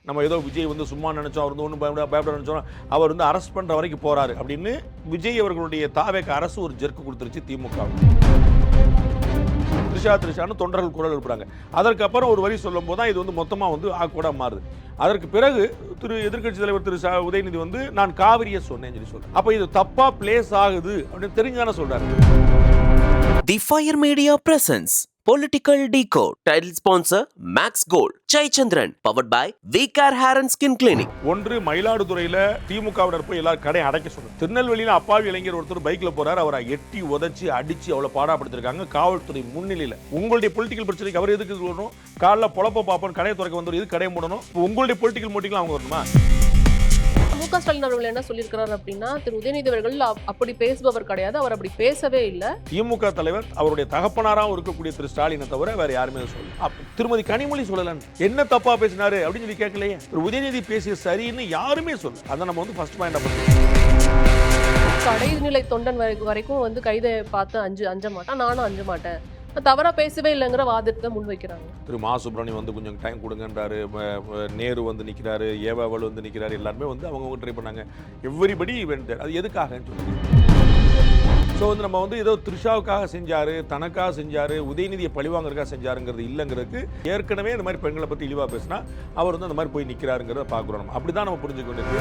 நம்ம ஏதோ விஜய் வந்து சும்மா நினைச்சோம், அவர் வந்து ஒன்றும் பயப்பட நினைச்சோம், அவர் வந்து அரெஸ்ட் பண்ற வரைக்கும் போறாரு அப்படின்னு விஜய் அவர்களுடைய தாவேக அரசு ஒரு ஜெர்க்கு கொடுத்துருச்சு திமுக. த்ரிஷான்னு தொண்டர்கள் குரல் எழுப்புறாங்க. அதற்கப்புறம் ஒரு வரி சொல்லும் போது தான் இது வந்து மொத்தமா வந்து ஆக்வர்டா மாறுது. அதற்கு பிறகு எதிர்க்கட்சி தலைவர் உதயநிதி வந்து நான் காவிரியை சொன்னேன்னு சொல்லி சொல்றேன். அப்ப இது தப்பா பிளேஸ் ஆகுது அப்படின்னு தெரிஞ்சானே சொல்றாரு. The Fire Media presents Political Decode. Title sponsor Max Gold. Jai Chandran. Powered by V-Care Hair and Skin Clinic. ஒன்று மயிலாடுதுறையில திமுகவினர் போய் எல்லாரும் கடை அடைக்க சொல்லுங்க. திருநெல்வேலியில அப்பாவி இளைஞர் ஒருத்தர் பைக்ல போறாரு, அவரை எட்டி உதச்சி அடிச்சு அவ்வளவு பாடாப்படுத்திருக்காங்க காவல்துறை முன்னிலையில. உங்களுடைய பொலிட்டிக்கல் பிரச்சனைக்கு அவர் எதுக்கு சொல்லணும்? காலைல பொழப்ப பாப்போம், கடையை திறக்க வந்து இது கடையை மூடணும். உங்களுடைய பொலிட்டிக்கல் மோட்டிவ்ல அவங்க வரணுமா? முக ஸ்டாலின் அவர்கள் என்ன சொல்லியிருக்கிறார் அப்படின்னா, திரு உதயநிதி அவர்கள் அப்படி பேசுபவர் கிடையாது, அவர் அப்படி பேசவே இல்லை. திமுக தலைவர் அவருடைய தகப்பனாராகவும் இருக்கக்கூடிய திரு ஸ்டாலினை தவிர வேற யாருமே சொல்லல. திருமதி கனிமொழி சொல்லல என்ன தப்பா பேசினாரு அப்படின்னு சொல்லி கேட்கலையே. திரு உதயநிதி பேசிய சரின்னு யாருமே சொல்ல. அதை நம்ம வந்து ஃபர்ஸ்ட் பாயிண்ட் கடைநிலை தொண்டன் வரைக்கும் வந்து கைதை பார்த்து அஞ்ச மாட்டான், நானும் அஞ்ச மாட்டேன், தவறா பேசவே இல்லைங்கிற வாதத்தை முன்வைக்கிறாங்க. திரு மா சுப்பிரமணியம் வந்து கொஞ்சம் டைம் கொடுங்கன்றாரு, நேரு வந்து நிற்கிறாரு, ஏவாவல் வந்து நிற்கிறாரு, எல்லாருமே வந்து அவங்க ட்ரை பண்ணாங்க. எவ்ரிபடி அது எதுக்காகன்னு சொல்லி. ஸோ வந்து நம்ம வந்து ஏதோ த்ரிஷாவுக்காக செஞ்சாரு, தனக்காக செஞ்சாரு, உதயநிதியை பழிவாங்கிறதுக்காக செஞ்சாருங்கிறது இல்லைங்கிறதுக்கு ஏற்கனவே இந்த மாதிரி பெண்களை பற்றி இழிவாக பேசினா அவர் வந்து அந்த மாதிரி போய் நிற்கிறாருங்கிறத பார்க்குறோம். நம்ம அப்படி தான் நம்ம புரிஞ்சுக்க வேண்டியது.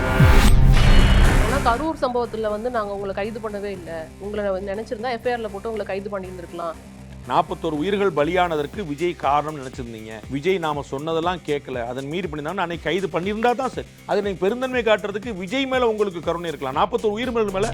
ஆனால் கரூர் சம்பவத்தில் வந்து நாங்கள் உங்களை கைது பண்ணவே இல்லை, உங்களை நினைச்சிருந்தா எஃப்ஐஆர்ல போட்டு உங்களை கைது பண்ணியிருந்திருக்கலாம். 41 உயிர்கள் பலியானதற்கு விஜய் காரணம் நினைச்சிருந்தீங்க. விஜய் நாம சொன்னதெல்லாம் கேட்கல, அதன் மீறி பண்ணியிருந்தா அன்னைக்கு கைது பண்ணியிருந்தா தான் சரி. அது நீங்க பெருந்தன்மை காட்டுறதுக்கு விஜய் மேல உங்களுக்கு கருணை இருக்கலாம். 41 உயிர்கள் மேல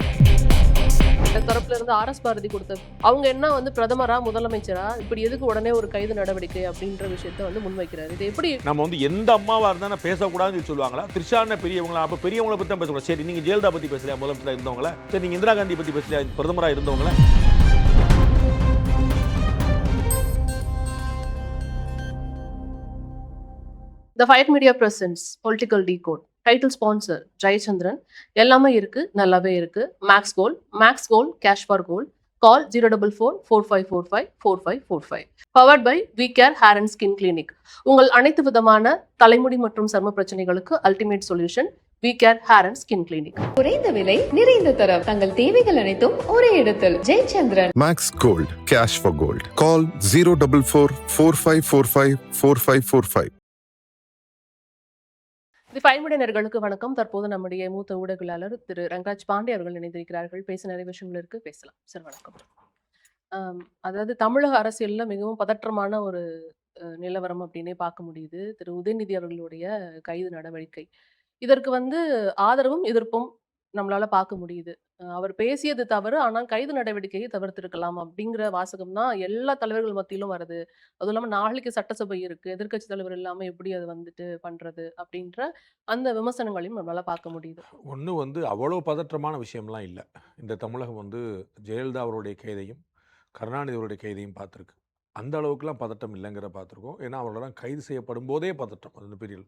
தரப்புல இருந்து ஆர்எஸ் பாரதி கொடுத்த அவங்க என்ன வந்து பிரதமரா முதலமைச்சரா இப்படி எதுக்கு உடனே ஒரு கைது நடவடிக்கை அப்படின்ற விஷயத்த வந்து முன்வைக்கிறாரு. இது எப்படி நம்ம வந்து எந்த அம்மாவா இருந்தா பேசக்கூடாதுன்னு சொல்லுவாங்களா? த்ரிஷான பெரியவங்களா? அப்ப பெரியவங்களை பத்தி தான் பேசக்கூடாது. சரி, நீங்க ஜெயலலிதா பத்தி பேசலையா முதலமைச்சரா இருந்தவங்கள? சரி, நீங்க இந்திரா காந்தி பத்தி பேசலையா பிரதமரா இருந்தவங்கள? The Fire Media presents Political Decode. Title sponsor Jai Chandran. எல்லாமே இருக்கு, நல்லாவே இருக்கு. Max Gold, Cash for Gold. Call 044-4545-4545. Powered by V-Care Hair and Skin Clinic. உங்கள் அனைத்து விதமான தலைமுடி மற்றும் சர்ம பிரச்சனைகளுக்கு ultimate solution V-Care Hair and Skin Clinic. குறைந்த விலை, நிறைந்த தரம், தங்கள் தேவைகள் அனைத்தும் ஒரே இடத்தில். Jayachandran. Max Gold, Cash for Gold. Call 044-4545-4545. The five media நேயர்களுக்கு வணக்கம். தற்போது நம்முடைய மூத்த ஊடகவியலாளர் திரு ரங்கராஜ் பாண்டே அவர்கள் இணைந்திருக்கிறார்கள். பேச நிறைய விஷயங்கள் இருக்கு, பேசலாம் சார். வணக்கம். அதாவது தமிழக அரசியல்ல மிகவும் பதற்றமான ஒரு நிலவரம் அப்படின்னே பார்க்க முடியுது. திரு உதயநிதி அவர்களுடைய கைது நடவடிக்கை, இதற்கு வந்து ஆதரவும் எதிர்ப்பும் நம்மளால பார்க்க முடியுது. அவர் பேசியது தவறு, ஆனால் கைது நடவடிக்கையை தவிர்த்திருக்கலாம் அப்படிங்கிற வாசகம் தான் எல்லா தலைவர்கள் மத்தியிலும் வருது. அதுவும் இல்லாமல் நாளைக்கு சட்டசபை இருக்கு, எதிர்க்கட்சி தலைவர் இல்லாம எப்படி அது வந்துட்டு பண்றது அப்படின்ற அந்த விமர்சனங்களையும் நம்மளால பார்க்க முடியுது. ஒன்று வந்து அவ்வளோ பதற்றமான விஷயம்லாம் இல்லை. இந்த தமிழகம் வந்து ஜெயலலிதா அவருடைய கைதையும் கருணாநிதி அவருடைய கைதையும் பார்த்துருக்கு. அந்த அளவுக்குலாம் பதட்டம் இல்லைங்கிற பார்த்துருக்கோம். ஏன்னா அவர்களெல்லாம் கைது செய்யப்படும் போதே பதட்டம் அந்த பெரிய.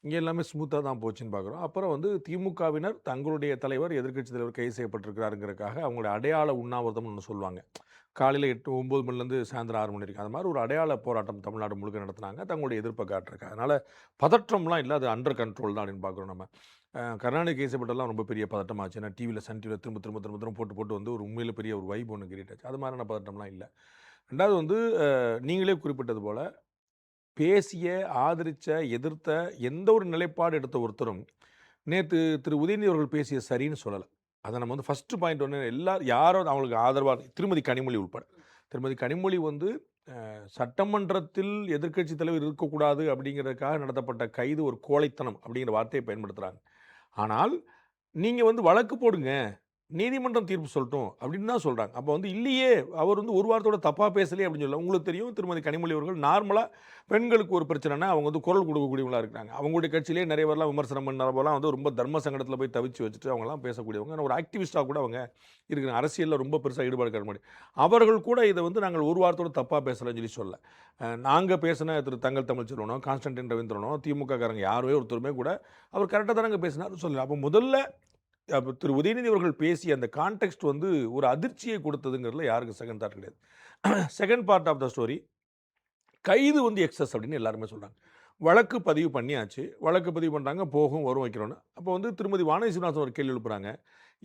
இங்கே எல்லாமே ஸ்மூத்தாக தான் போச்சுன்னு பார்க்குறோம். அப்புறம் வந்து திமுகவினர் தங்களுடைய தலைவர் எதிர்க்கட்சி தலைவர் கைது செய்யப்பட்டிருக்கிறாருங்கிறதுக்காக அவங்களுடைய அடையாள உண்ணாவிரதம்னு ஒன்று சொல்லுவாங்க. காலையில் 8-9 மணிலேருந்து சாயந்தரம் 6 மணி வரைக்கும் அது மாதிரி ஒரு அடையாள போராட்டம் தமிழ்நாடு முழுக்க நடத்துனாங்க தங்களுடைய எதிர்ப்பை காட்டுறதுக்கு. அதனால் பதற்றம்லாம் இல்லை, அது அண்டர் கண்ட்ரோல் தான் அப்படின்னு பார்க்குறோம். நம்ம கருணாநிதி கேஸ் செய்யப்பட்டெல்லாம் ரொம்ப பெரிய பதட்டமாச்சு. ஏன்னா டிவியில் சன் டிவியில் திரும்ப போட்டு வந்து ஒரு உண்மையில் பெரிய ஒரு வைப் ஒன்று கிரியேட் ஆச்சு. அது மாதிரியான பதட்டம்லாம் இல்லை. ரெண்டாவது வந்து நீங்களே குறிப்பிட்டது போல் பேசிய, ஆதரித்த, எதிர்த்த, எந்த ஒரு நிலைப்பாடு எடுத்த ஒருத்தரும் நேற்று திரு உதயநிதி அவர்கள் பேசிய சரின்னு சொல்லலை. அதை நம்ம வந்து ஃபஸ்ட்டு பாயிண்ட் ஒன்று, யாரும் அவங்களுக்கு ஆதரவாக திருமதி கனிமொழி உட்பட. திருமதி கனிமொழி வந்து சட்டமன்றத்தில் எதிர்க்கட்சி தலைவர் இருக்கக்கூடாது அப்படிங்கிறதுக்காக நடத்தப்பட்ட கைது ஒரு கோழைத்தனம் அப்படிங்கிற வார்த்தையை பயன்படுத்துகிறாங்க. ஆனால் நீங்கள் வந்து வழக்கு போடுங்க, நீதிமன்றம் தீர்ப்பு சொல்லட்டும் அப்படின்னு தான் சொல்கிறாங்க. அப்போ வந்து இல்லையே, அவர் வந்து ஒரு வாரத்தோட தப்பாக பேசலையே அப்படின்னு சொல்ல. உங்களுக்கு தெரியும் திருமதி கனிமொழி அவர்கள் நார்மலாக பெண்களுக்கு ஒரு பிரச்சனைனா அவங்க வந்து குரல் கொடுக்கக்கூடியவங்களாக இருக்கிறாங்க. அவங்களுடைய கட்சியிலே நிறைய பேர்லாம் விமர்சனம் பண்ணலாம் வந்து ரொம்ப தர்ம சங்கடத்தில் போய் தவிச்சு வச்சுட்டு அவங்களாம் பேசக்கூடியவங்க. ஒரு ஆக்டிவிஸ்டாக கூட அவங்க இருக்கிறாங்க. அரசியலில் ரொம்ப பெருசாக ஈடுபாடு காட்ட முடியும். அவர்கள் கூட இதை வந்து நாங்கள் ஒரு வாரத்தோட தப்பாக பேசலைன்னு சொல்லி சொல்ல. நாங்கள் பேசின திரு தங்கள் தமிழ்ச்செல்வனோ கான்ஸ்டன்டின் ரவீந்திரனோ திமுக காரங்க யாருமே ஒருத்தருமே கூட அவர் கரெக்டாக தானங்க பேசினார் சொல்லலை. அப்போ முதல்ல திரு உதயநிதி அவர்கள் பேசிய அந்த கான்டெக்ஸ்ட் வந்து ஒரு அதிர்ச்சியை கொடுத்ததுங்கிறதுல யாருக்கு செகண்ட் தாட் கிடையாது. Second part of the story, கைது வந்து எக்ஸஸ் அப்படின்னு எல்லாருமே சொல்கிறாங்க. வழக்கு பதிவு பண்ணியாச்சு. வழக்கு பதிவு பண்ணுறாங்க, போகும் வரும் வைக்கிறோன்னு. அப்போ வந்து திருமதி வானதி சீனிவாசன் ஒரு கேள்வி எழுப்புறாங்க.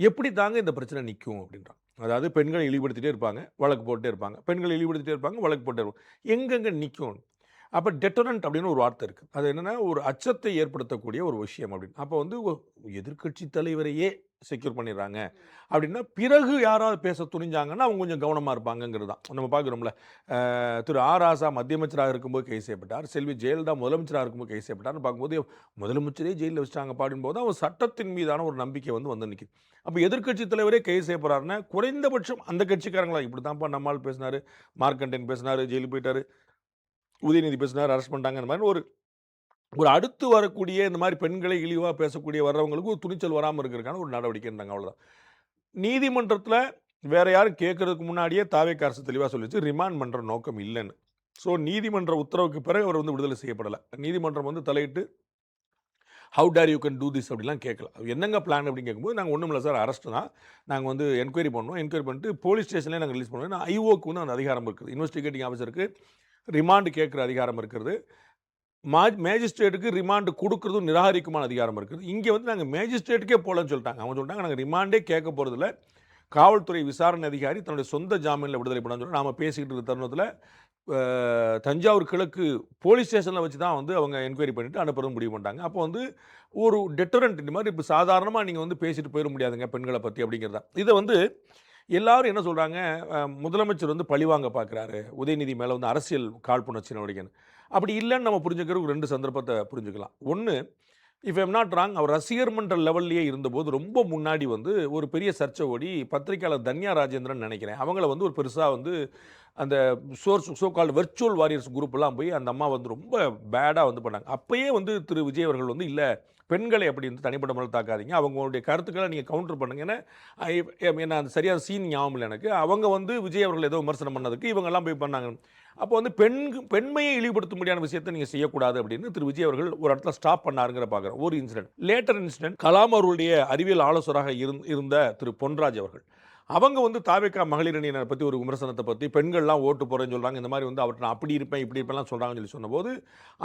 எப்படி தாங்க இந்த பிரச்சனை நிற்கும் அப்படின்றாங்க. அதாவது பெண்களை இழிவுபடுத்திட்டே இருப்பாங்க, வழக்கு போட்டுட்டே இருப்பாங்க. பெண்களை இழிவுபடுத்திட்டே இருப்பாங்க, வழக்கு போட்டுட்டே இருப்பாங்க. எங்கெங்க நிற்கும்? அப்போ டெட்டரண்ட் அப்படின்னு ஒரு வார்த்தை இருக்குது. அது என்னென்னா ஒரு அச்சத்தை ஏற்படுத்தக்கூடிய ஒரு விஷயம் அப்படின்னு. அப்போ வந்து எதிர்க்கட்சி தலைவரையே செக்யூர் பண்ணிடுறாங்க அப்படின்னா, பிறகு யாராவது பேச துணிஞ்சாங்கன்னா அவங்க கொஞ்சம் கவனமாக இருப்பாங்கங்கிறது தான் நம்ம பார்க்குறோம்ல. திரு ராசா மத்திய அமைச்சராக இருக்கும்போது கைது செய்யப்பட்டார். செல்வி ஜெயலலிதா முதலமைச்சராக இருக்கும்போது கைது செய்யப்பட்டார்னு பார்க்கும்போது முதலமைச்சரே ஜெயிலில் வச்சுட்டாங்க பாடும்போது அவர் சட்டத்தின் மீதான ஒரு நம்பிக்கை வந்து நிற்கிது. அப்போ எதிர்க்கட்சி தலைவரே கைது செய்யப்படுறாருன்னா குறைந்தபட்சம் அந்த கட்சிக்காரங்களா இப்படி தான்ப்பா நம்மால் பேசினார், மார்க்கண்டேன் பேசினார், ஜெயிலுக்கு போயிட்டார், உதயநிதி பேசினார், அரெஸ்ட் பண்ணிட்டாங்க. இந்த மாதிரி ஒரு அடுத்து வரக்கூடிய இந்த மாதிரி பெண்களை இழிவாக பேசக்கூடிய வர்றவங்களுக்கு ஒரு துணிச்சல் வராமல் இருக்கிறதுக்கான ஒரு நடவடிக்கைன்றாங்க. அவ்வளோதான். நீதிமன்றத்தில் வேற யாரும் கேட்கறதுக்கு முன்னாடியே தாவேக்கா அரசு தெளிவாக சொல்லிச்சு, ரிமாண்ட் பண்ணுற நோக்கம் இல்லைன்னு. ஸோ நீதிமன்ற உத்தரவுக்கு பிறகு அவர் வந்து விடுதலை செய்யப்படலை. நீதிமன்றம் வந்து தலையிட்டு how dare you can do this அப்படிலாம் கேட்கல. என்னங்க பிளான் அப்படின்னு கேட்கும்போது, நாங்கள் ஒன்றும் இல்லை சார், அரெஸ்ட் தான், நாங்கள் வந்து என்கொயரி பண்ணோம், என்கொயரி பண்ணிட்டு போலீஸ் ஸ்டேஷன்லேயே நாங்கள் ரிலீஸ் பண்ணுவோம். ஐஓக்கு வந்து அந்த அதிகாரம் இருக்குது, இன்வெஸ்டிகேட்டிங் ஆஃபீஸருக்கு ரிமாண்டு கேட்குற அதிகாரம் இருக்கிறது, மேஜிஸ்ட்ரேட்டுக்கு ரிமாண்டு கொடுக்குறதும் நிராகரிக்குமான அதிகாரம் இருக்குது. இங்கே வந்து நாங்கள் மேஜிஸ்ட்ரேட்டுக்கே போகலன்னு சொல்லிட்டாங்க. அவங்க சொல்லிட்டாங்க, நாங்கள் ரிமாண்டே கேட்க போகிறதில்ல, காவல்துறை விசாரணை அதிகாரி தன்னுடைய சொந்த ஜாமீனில் விடுதலை பண்ணான்னு சொல்லி நாம் பேசிக்கிட்டு இருக்க தருணத்தில் தஞ்சாவூர் கிழக்கு போலீஸ் ஸ்டேஷனில் வச்சு தான் வந்து அவங்க என்கொயரி பண்ணிவிட்டு அனுப்புறது முடிவு பண்ணிட்டாங்க. அப்போ வந்து ஒரு டெட்டரண்ட், இந்த மாதிரி இப்போ சாதாரணமாக நீங்கள் வந்து பேசிட்டு போயிட முடியாதுங்க பெண்களை பற்றி அப்படிங்கிறதா. இதை வந்து எல்லாரும் என்ன சொல்கிறாங்க, முதலமைச்சர் வந்து பழிவாங்க பார்க்குறாரு, உதயநிதி மேலே வந்து அரசியல் காழ்ப்புணர்ச்சி நடவடிக்கைன்னு. அப்படி இல்லைன்னு நம்ம புரிஞ்சுக்கிறதுக்கு 2 சந்தர்ப்பத்தை புரிஞ்சுக்கலாம். ஒன்று, இஃப் ஐம் நாட் ராங், அவர் ரசிகர் மன்ற லெவல்லையே இருந்தபோது ரொம்ப முன்னாடி வந்து ஒரு பெரிய சர்ச்சை ஓடி பத்திரிகையாளர் தன்யா ராஜேந்திரன் நினைக்கிறேன், அவங்கள வந்து ஒரு பெருசாக வந்து அந்த சோ கால்டு வெர்ச்சுவல் வாரியர்ஸ் குரூப்லாம் போய் அந்த அம்மா வந்து ரொம்ப பேடாக வந்து பண்ணாங்க. அப்போயே வந்து திரு விஜய் அவர்கள் வந்து இல்லை, பெண்களை அப்படி வந்து தனிப்பட்ட முறையில் தாக்காதீங்க, அவங்களுடைய கருத்துக்களை நீங்கள் கவுண்டர் பண்ணுங்க. ஏன்னா அந்த சரியான சீன் ஞாபகம் இல்லை எனக்கு. அவங்க வந்து விஜய் அவர்கள் ஏதோ விமர்சனம் பண்ணதுக்கு இவங்கெல்லாம் போய் பண்ணாங்க. அப்போ வந்து பெண்மையை இழிவுபடுத்த முடியாத விஷயத்தை நீங்கள் செய்யக்கூடாது அப்படின்னு திரு விஜய் அவர்கள் ஒரு இடத்துல ஸ்டாப் பண்ணாருங்கிற பார்க்குறோம். ஒரு இன்சிடென்ட், லேட்டர் இன்சிடென்ட், கலாம் அவருடைய அறிவியல் ஆலோசகராக இருந்த திரு பொன்ராஜ் அவர்கள், அவங்க வந்து தாவேக்கா மகளிர் அணியினரை பற்றி ஒரு விமர்சனத்தை பற்றி பெண்கள்லாம் ஓட்டு போகிறேன்னு சொல்கிறாங்க, இந்த மாதிரி வந்து அவர்கிட்ட நான் அப்படி இருப்பேன் இப்படி இருப்பேன்லாம் சொல்கிறாங்கன்னு சொன்னபோது,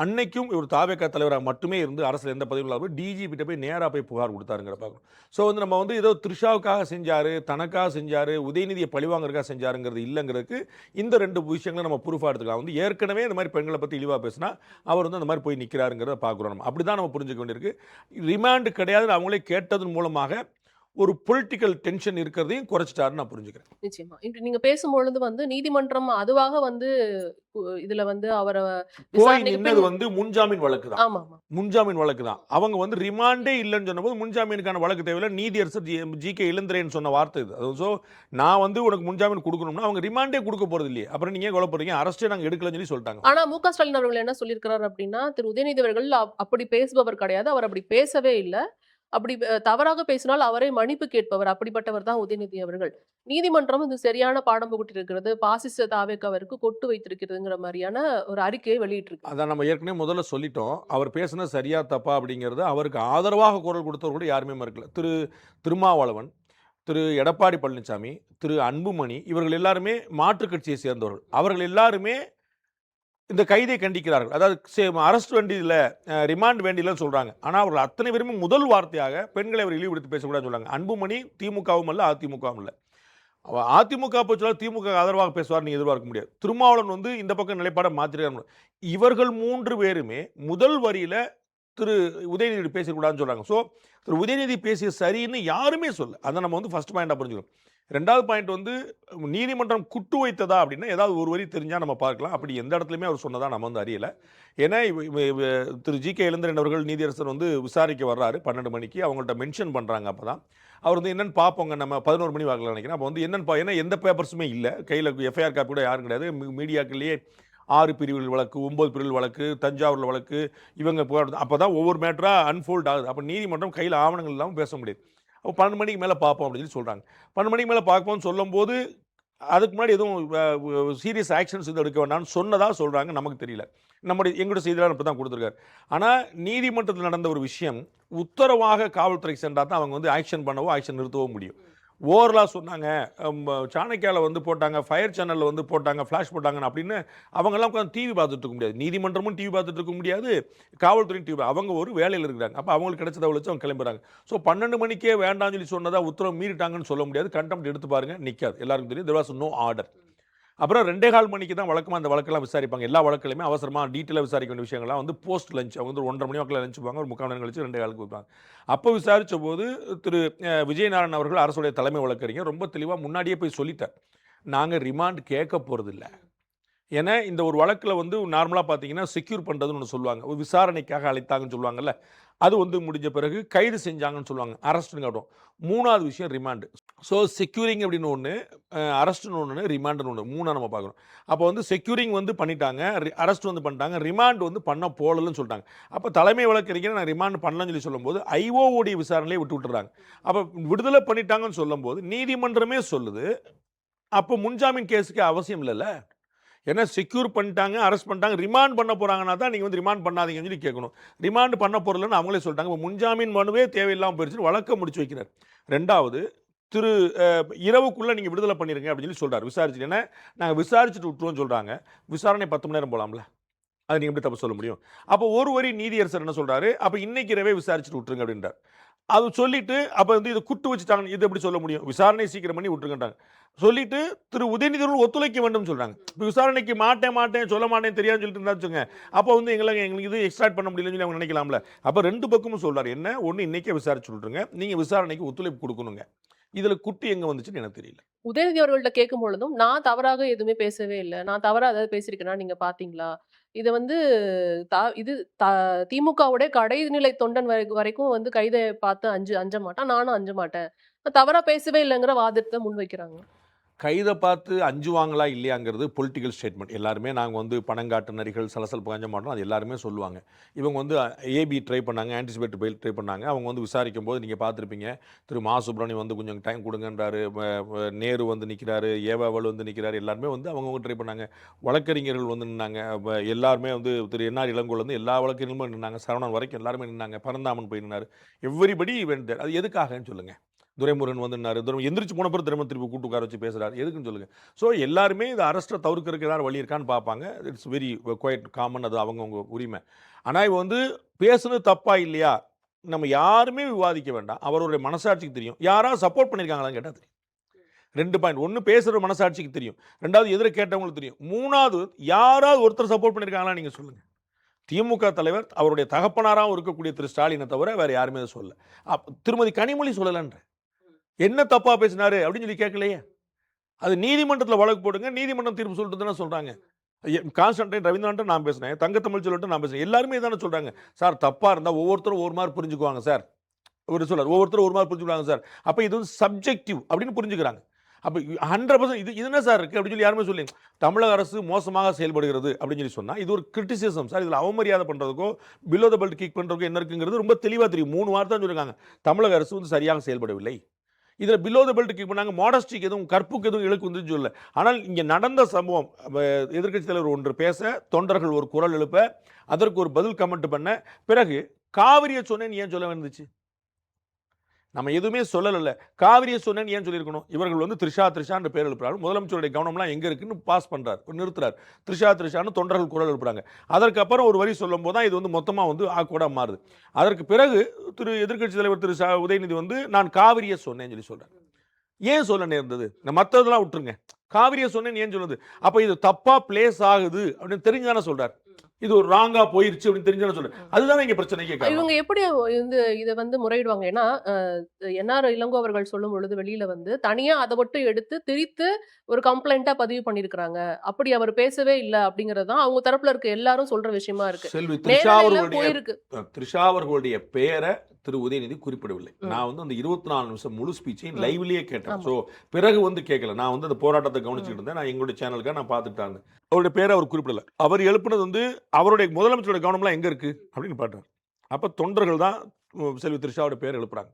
அன்னைக்கும் இவர் தாவேக்கா தலைவராக மட்டுமே இருந்து அரசில் எந்த பதவியும் இல்லாமல் டிஜிபிட்ட போய் நேராக போய் புகார் கொடுத்தாருங்கிற பார்க்கணும். ஸோ வந்து நம்ம வந்து ஏதோ த்ரிஷாவுக்காக செஞ்சார், தனக்காக செஞ்சார், உதயநிதியை பழிவாங்கிறதுக்காக செஞ்சாருங்கிறது இல்லைங்கிறதுக்கு இந்த 2 விஷயங்களை நம்ம ப்ரூஃபாக எடுத்துக்கலாம். வந்து ஏற்கனவே இந்த மாதிரி பெண்களை பற்றி இழிவாக பேசினா அவர் வந்து அந்த மாதிரி போய் நிற்கிறாருங்கிறத பார்க்குறோம். நம்ம அப்படி தான் நம்ம புரிஞ்சுக்க வேண்டியிருக்கு. ரிமாண்டு கிடையாதுன்னு அவங்களே கேட்டதன் மூலமாக ஒரு பொலிட்டிக்கல் டென்ஷன் இருக்கிறதையும் குறைச்சிட்டாருன்னு நான் புரிஞ்சுக்கிறேன். நிச்சயமா. இன்று நீங்க பேசும்பொழுது வந்து நீதிமன்றம் அதுவாக வந்து இதுல வந்து அவரை போய் விசாரணைக்கு நின்னது வந்து முன்ஜாமீன் வழக்கு தான். ஆமா ஆமா முன்ஜாமீன் வழக்கு தான். அவங்க வந்து ரிமாண்டே இல்லைன்னு சொன்னபோது முன்ஜாமீனுக்கான வழக்கு தேவையில்லை. நீதியரசர் ஜி.கே. இளந்திரன் சொன்ன வார்த்தை இது. அது ஸோ நான் வந்து உனக்கு முன்ஜாமீன் கொடுக்கணும்னா அவங்க ரிமாண்டே கொடுக்க போறது இல்லையே, அப்புறம் நீங்க கொலை போறீங்க, அரஸ்டே நாங்கள் எடுக்கலன்னு சொல்லிட்டாங்க. ஆனா மு.க. ஸ்டாலின் அவர்கள் என்ன சொல்லியிருக்கிறார் அப்படின்னா, திரு உதயநிதி அவர்கள் அப்படி பேசுபவர் கிடையாது, அவர் அப்படி பேசவே இல்லை, அப்படி தவறாக பேசினால் அவரை மன்னிப்பு கேட்பவர், அப்படிப்பட்டவர் தான் உதயநிதி அவர்கள். நீதிமன்றம் இது சரியான பாடம் புகட்டிருக்கிறது, பாசிச தாவேக்காவிற்கு கொட்டு வைத்திருக்கிறதுங்கிற மாதிரியான ஒரு அறிக்கையை வெளியிட்டிருக்கு. அதான் நம்ம ஏற்கனவே முதல்ல சொல்லிட்டோம், அவர் பேசுனது சரியா தப்பா அப்படிங்கிறது. அவருக்கு ஆதரவாக குரல் கொடுத்தவர் கூட யாருமே மறுக்கல. திருமாவளவன், திரு எடப்பாடி பழனிசாமி, திரு அன்புமணி, இவர்கள் எல்லாருமே மாற்றுக் கட்சியை சேர்ந்தவர்கள். அவர்கள் எல்லாருமே இந்த கைதை கண்டிக்கிறார்கள். அதாவது அரெஸ்ட் வேண்டியதில்லை, ரிமாண்ட் வேண்டியதில்லைன்னு சொல்கிறாங்க. ஆனால் அவர்கள் அத்தனை பேருமே முதல் வார்த்தையாக பெண்களை அவர் இழிவுபடுத்தி பேசக்கூடாதுன்னு சொல்கிறாங்க. அன்புமணி திமுகவும் இல்லை, அதிமுகவும் இல்லை. அதிமுக போச்சாலும் திமுக ஆதரவாக பேசுவார் நீங்கள் எதிர்பார்க்க முடியாது. திருமாவளவன் வந்து இந்த பக்கம் நிலைப்பாடை மாற்றிருக்காங்க. இவர்கள் 3 பேருமே முதல் வரியில் திரு உதயநிதி பேசக்கூடாதுன்னு சொல்கிறாங்க. ஸோ திரு உதயநிதி பேசிய சரின்னு யாருமே சொல்ல. அதை நம்ம வந்து ஃபர்ஸ்ட் பாயிண்டாக புரிஞ்சுக்கணும். 2வது பாயிண்ட் வந்து நீதிமன்றம் குட்டு வைத்ததா அப்படின்னா ஏதாவது ஒரு வரி தெரிஞ்சால் நம்ம பார்க்கலாம். அப்படி எந்த இடத்துலையுமே அவர் சொன்னதா நம்ம வந்து அறியலை. ஏன்னா திரு ஜி.கே. இளந்திரன் அவர்கள் நீதியரசர் வந்து விசாரிக்க வர்றாரு 12 மணிக்கு, அவங்கள்ட்ட மென்ஷன் பண்ணுறாங்க. அப்போ தான் அவர் வந்து என்னென்னு பார்ப்போங்க, நம்ம 11 மணி வாக்கில் நினைக்கிறேன். அப்போ வந்து என்னென்னு ஏன்னா எந்த பேப்பர்ஸுமே இல்லை கையில், எஃப்ஐஆர் காப்பி கூட யாரும் கிடையாது. மீடியாக்கள்லேயே 6 பிரிவுகள் வழக்கு, 9 பிரிவுகள் வழக்கு, தஞ்சாவூரில் வழக்கு, இவங்க அப்போ தான் ஒவ்வொரு மேட்டராக அன்ஃபோல்ட் ஆகுது. அப்போ நீதிமன்றம் கையில் ஆவணங்கள் இல்லாமல் பேச முடியாது. அப்போ 12 மணிக்கு மேலே பார்ப்போம் அப்படின்னு சொல்லி சொல்கிறாங்க. 12 மணிக்கு மேலே பார்ப்போம்னு சொல்லும்போது அதுக்கு முன்னாடி எதுவும் சீரியஸ் ஆக்ஷன்ஸ் எதுவும் எடுக்க வேண்டாம்னு சொன்னதாக சொல்கிறாங்க. நமக்கு தெரியல, எங்களோட செய்தியாளர் இப்போ தான் கொடுத்துருக்காரு. ஆனால் நீதிமன்றத்தில் நடந்த ஒரு விஷயம் உத்தரவாக காவல்துறை சென்றால் தான் அவங்க வந்து ஆக்ஷன் பண்ணவோ ஆக்ஷன் நிறுத்தவோ முடியும். ஓவரலாக சொன்னாங்க. சாணக்கியாவில் வந்து போட்டாங்க, ஃபயர் சேனலில் வந்து போட்டாங்க, ஃப்ளாஷ் போட்டாங்கன்னு அப்படின்னு அவங்கெல்லாம் உட்காந்து டிவி பார்த்துட்டு இருக்க முடியாது. நீதிமன்றமும் டிவி பார்த்துட்டு இருக்க முடியாது, காவல்துறையும் டிவி. அவங்க ஒரு வேலையில் இருக்கிறாங்க. அப்போ அவங்களுக்கு கிடைச்சதை வச்சு அவங்க கிளம்புறாங்க. ஸோ 12 மணிக்கே வேண்டாம்னு சொல்லி சொன்னதா உத்தரவு மீறிட்டாங்கன்னு சொல்ல முடியாது. கண்டெம்ட் எடுத்து பாருங்க, நிற்காது. எல்லாருக்கும் தெரியும். There was no order. அப்புறம் 2:15 மணிக்கு தான் வழக்கமாக அந்த வழக்கெல்லாம் விசாரிப்பாங்க. எல்லா வழக்குலையுமே அவசரமாக டீட்டெயிலாக விசாரிக்க வேண்டிய விஷயங்கள்லாம் வந்து போஸ்ட் லஞ்ச் அவங்க வந்து 1:30 மணி வாக்கில் லஞ்ச் போவாங்க, ஒரு 3/4 மணி நேரம் கழிச்சு 2:15க்கு வைப்பாங்க. அப்போ விசாரித்த போது திரு விஜயநாராயணன் அவர்கள் அரசுடைய தலைமை வழக்கறிஞர் ரொம்ப தெளிவாக முன்னாடியே போய் சொல்லிட்டார், நாங்கள் ரிமாண்ட் கேட்க போகிறதில்ல. ஏன்னா இந்த ஒரு வழக்கில் வந்து நார்மலாக பார்த்தீங்கன்னா செக்யூர் பண்ணுறதுன்னு ஒன்று சொல்லுவாங்க, ஒரு விசாரணைக்காக அழைத்தாங்கன்னு சொல்லுவாங்கல்ல, அது வந்து முடிஞ்ச பிறகு கைது செஞ்சாங்கன்னு சொல்லுவாங்க, அரெஸ்ட்டுன்னு காட்டும். 3வது விஷயம் ரிமாண்டு. ஸோ செக்யூரிங் அப்படின்னு ஒன்று, அரெஸ்ட்டுன்னு ஒன்று, ரிமாண்டுன்னு ஒன்று, 3ஆக நம்ம பார்க்குறோம். அப்போ வந்து செக்யூரிங் வந்து பண்ணிட்டாங்க, அரெஸ்ட் வந்து பண்ணிட்டாங்க, ரிமாண்ட் வந்து பண்ண போகலன்னு சொல்லிட்டாங்க. அப்போ தலைமை வழக்கறிஞர் நான் ரிமாண்ட் பண்ணலன்னு சொல்லி சொல்லும்போது ஐஓவுடைய விசாரணையை விட்டுறாங்க. அப்போ விடுதலை பண்ணிட்டாங்கன்னு சொல்லும்போது நீதிமன்றமே சொல்லுது, அப்போ முன்ஜாமீன் கேஸுக்கு அவசியம் இல்லைல்ல. ஏன்னா செக்யூர் பண்ணிட்டாங்க, அரெஸ்ட் பண்ணிட்டாங்க, ரிமாண்ட் பண்ண போகிறாங்கன்னா தான் நீங்கள் வந்து ரிமாண்ட் பண்ணாதீங்கன்னு சொல்லி கேட்கணும். ரிமாண்ட் பண்ண போகிறலன்னு அவங்களே சொல்லிட்டாங்க. இப்போ முன்ஜாமீன் மனுவே தேவையில்லாமல் போயிடுச்சு, வழக்கை முடிச்சு வைக்கிறார். 2வது திரு இரவுக்குள்ளே நீங்கள் விடுதலை பண்ணிடுங்க அப்படின்னு சொல்லி சொல்கிறார். விசாரிச்சு ஏன்னா நாங்கள் விசாரிச்சுட்டு விட்டுருவோம்னு சொல்கிறாங்க. விசாரணை 10 மணி நேரம் போகலாம்ல, அது நீங்கள் எப்படி தப்பு சொல்ல முடியும்? அப்போ ஒரு வரி நீதியரசர் என்ன சொல்கிறாரு, அப்போ இன்னைக்கு இரவே விசாரிச்சுட்டு விட்டுருங்க அப்படின்றார். அது சொல்லிட்டு அப்போ வந்து இதை குட்டு வச்சுட்டாங்க, இது எப்படி சொல்ல முடியும்? விசாரணை சீக்கிரம் பண்ணி விட்டுருங்கன்றாங்க. சொல்லிட்டு திரு உதயநிதி அவர்கள் ஒத்துழைக்க வேண்டும் சொல்கிறாங்க. இப்போ விசாரணைக்கு மாட்டேன் சொல்ல மாட்டேன் தெரியாதுன்னு சொல்லிட்டு இருந்தா வச்சுங்க, அப்போ வந்து எங்களுக்கு இது எக்ஸ்ட்ராக்ட் பண்ண முடியலன்னு சொல்லி அவங்க நினைக்கலாம்ல. அப்போ 2 பக்கமும் சொல்கிறார், என்ன ஒன்று இன்னைக்கே விசாரிச்சு விட்டுருங்க, நீங்கள் விசாரணைக்கு ஒத்துழைப்பு கொடுக்கணுங்க. இதில் குட்டி எங்கே வந்துச்சுன்னு எனக்கு தெரியல. உதயநிதி அவர்கள்ட்ட கேட்கும் பொழுதும், நான் தவறாக எதுவுமே பேசவே இல்ல. நான் தவறா ஏதாவது பேசியிருக்கேனா நீங்க பார்த்தீங்களா? இத வந்து இது த திமுகவுடைய கடைநிலை தொண்டன் வரைக்கும் வந்து கைத பார்த்து அஞ்ச மாட்டான். நானும் அஞ்ச மாட்டேன். நான் தவறா பேசவே இல்லங்கிற வாதத்த முன்வைக்கிறாங்க. கைதை பார்த்து அஞ்சுவாங்களா இல்லையாங்கிறது பொலிட்டிக்கல் ஸ்டேட்மெண்ட். எல்லாருமே நாங்கள் வந்து பணங்காட்டு நரிகள் சலசலப்பு காஞ்ச மாட்டோம், அது எல்லாருமே சொல்லுவாங்க. இவங்க வந்து ஏபி ட்ரை பண்ணாங்க, ஆன்டிசிபேட் பெயில் ட்ரை பண்ணாங்க. அவங்க வந்து விசாரிக்கும் போது நீங்கள் பார்த்துருப்பீங்க, திரு மா சுப்பிரமணியம் வந்து கொஞ்சம் டைம் கொடுங்கன்றாரு, நேரு வந்து நிற்கிறாரு, ஏவாவல் வந்து நிற்கிறாரு, எல்லாருமே வந்து அவங்கவுங்க ட்ரை பண்ணாங்க. வழக்கறிஞர்கள் வந்து நின்னாங்க, எல்லாருமே வந்து திரு என்ஆர் இளங்கோல் வந்து எல்லா வழக்கறிஞர்களுமே நின்னாங்க, சரவணன் வரைக்கும் எல்லாருமே நின்னாங்க, பரந்தாமன் போய் நின்னார். Everybody went there. அது எதுக்காகன்னு சொல்லுங்கள்? துரைமுருகன் வந்து எந்திரிச்சு போன பிறகு திருப்பி கூட்டு உட்கார வச்சு பேசுகிறாரு, எதுக்குன்னு சொல்லுங்கள். ஸோ எல்லாருமே இந்த அரெஸ்ட்டை தவிர்க்கிறதுக்கு ஏதாவது வழி இருக்கான்னு பார்ப்பாங்க. இட்ஸ் வெரி குவைட் காமன், அது அவங்கவுங்க உரிமை. ஆனால் இவ வந்து பேசுனது தப்பா இல்லையா நம்ம யாருமே விவாதிக்க வேண்டாம். அவருடைய மனசாட்சிக்கு தெரியும். யாராவது சப்போர்ட் பண்ணியிருக்காங்களான்னு கேட்டால் தெரியும். 2 பாயிண்ட். 1 பேசுகிற மனசாட்சிக்கு தெரியும், 2வது எதிர கேட்டவங்களுக்கு தெரியும், 3வது யாராவது ஒருத்தர் சப்போர்ட் பண்ணியிருக்காங்களா நீங்கள் சொல்லுங்கள். திமுக தலைவர் அவருடைய தகப்பனாராகவும் இருக்கக்கூடிய திரு ஸ்டாலினை தவிர வேறு யாருமே அதை சொல்லலை. திருமதி கனிமொழி சொல்லலைன்ற என்ன தப்பா பேசினாரு அப்படின்னு சொல்லி கேட்கலையே. அது நீதிமன்றத்தில் வழக்கு போடுங்க, நீதிமன்றம் தீர்ப்பு சொல்லிட்டு தானே சொல்றாங்க. கான்ஸ்டன்டைன் ரவீந்திரன் நான் பேசுனேன், தங்கத்தமிழ் சொல்லிட்டு நான் பேசுறேன், எல்லாருமே தானே சொல்றாங்க. சார் தப்பா இருந்தா ஒவ்வொருத்தரும் ஒரு மாதிரி புரிஞ்சுக்குவாங்க சார். ஒரு சொல்றாரு ஒவ்வொருத்தரும் ஒரு மாதிரி புரிஞ்சுக்குவாங்க சார். அப்போ இது வந்து சப்ஜெக்டிவ் அப்படின்னு புரிஞ்சுக்கிறாங்க. அப்போ 100% இது என்ன சார் இருக்குது அப்படின்னு சொல்லி யாருமே சொல்லி தமிழக அரசு மோசமாக செயல்படுகிறது அப்படின்னு சொல்லி சொன்னால் இது ஒரு கிரிட்டிசிசம் சார். இதில் அவமரியாதை பண்ணுறதுக்கோ பிலோ த பெல்ட் கிக் பண்ணுறதுக்கோ என்ன இருக்குங்கிறது ரொம்ப தெளிவாக தெரியும். 3 வார்த்தை தான் சொல்லியிருக்காங்க, தமிழக அரசு வந்து சரியாக செயல்படவில்லை. இதில் பிலோ த பெல்ட் கிக் பண்ணாங்க, மாடஸ்டிக்கு எதுவும் கற்புக்கு எதுவும் இழுக்கு வந்து சொல்லலை. ஆனால் இங்கே நடந்த சம்பவம், எதிர்க்கட்சி தலைவர் ஒன்று பேச, தொண்டர்கள் ஒரு குரல் எழுப்ப, அதற்கு ஒரு பதில் கமெண்ட் பண்ண, பிறகு காவிரியை சொன்னேன்னு ஏன் சொல்ல வந்துச்சு? நம்ம எதுவுமே சொல்லலை, காவிரியை சொன்னேன்னு ஏன் சொல்லியிருக்கணும்? இவர்கள் வந்து த்ரிஷான்ற பேர் எழுப்புறாரு. முதலமைச்சருடைய கவனம்லாம் எங்கே இருக்குன்னு பாஸ் பண்ணுறாரு, நிறுத்துறாரு. த்ரிஷான்னு தொண்டர்கள் குரல் எழுப்புறாங்க. அதற்கப்புறம் ஒரு வரி சொல்லும் போது தான் இது வந்து மொத்தமாக வந்து ஆக்வர்டாக மாறுது. அதற்கு பிறகு எதிர்க்கட்சி தலைவர் திரு உதயநிதி வந்து நான் காவிரியை சொன்னேன்னு சொல்லி சொல்கிறார். ஏன் சொல்ல நேர்ந்தது? மற்றதெல்லாம் விட்டுருங்க, காவிரியை சொன்னேன்னு ஏன் சொல்லுது? அப்போ இது தப்பாக பிளேஸ் ஆகுது அப்படின்னு தெரிஞ்சுதானே சொல்கிறார். இது ஒரு ராங்கா போயிருச்சு அப்படின்னு தெரிஞ்சானே சொல்றேன். அதுதான் இங்க பிரச்சனைக்கு காரணம். இவங்க எப்படி இத வந்து முறையிடுவாங்க? ஏன்னா என்ஆர் இளங்கோ அவர்கள் சொல்லும் பொழுது வெளியில வந்து தனியா அதை மட்டும் எடுத்து திரித்து ஒரு கம்ப்ளைண்டா பதிவு பண்ணியிருக்கிறாங்க. அப்படி அவர் பேசவே இல்லை அப்படிங்கிறது தான் அவங்க தரப்புல இருக்க எல்லாரும் சொல்ற விஷயமா இருக்கு. செல்வி த்ரிஷா அவர்களுடைய பேரை திரு உதயநிதி குறிப்பிடவில்லை. நான் வந்து அந்த 24 நிமிஷம் முழு ஸ்பீச்சையும் லைவ்லயே கேட்டேன். ஸோ பிறகு வந்து கேட்கல, நான் வந்து அந்த போராட்டத்தை கவனிச்சுட்டு இருந்தேன். நான் எங்களுடைய சேனலுக்காக நான் பார்த்துட்டாங்க. அவருடைய பேரை அவர் குறிப்பிடல. அவர் எழுப்பினது வந்து அவருடைய முதலமைச்சருடைய கவனம்லாம் எங்க இருக்கு அப்படின்னு பாட்டார். அப்ப தொண்டர்கள் தான் செல்வி த்ரிஷாவோட பேர் எழுப்புறாங்க.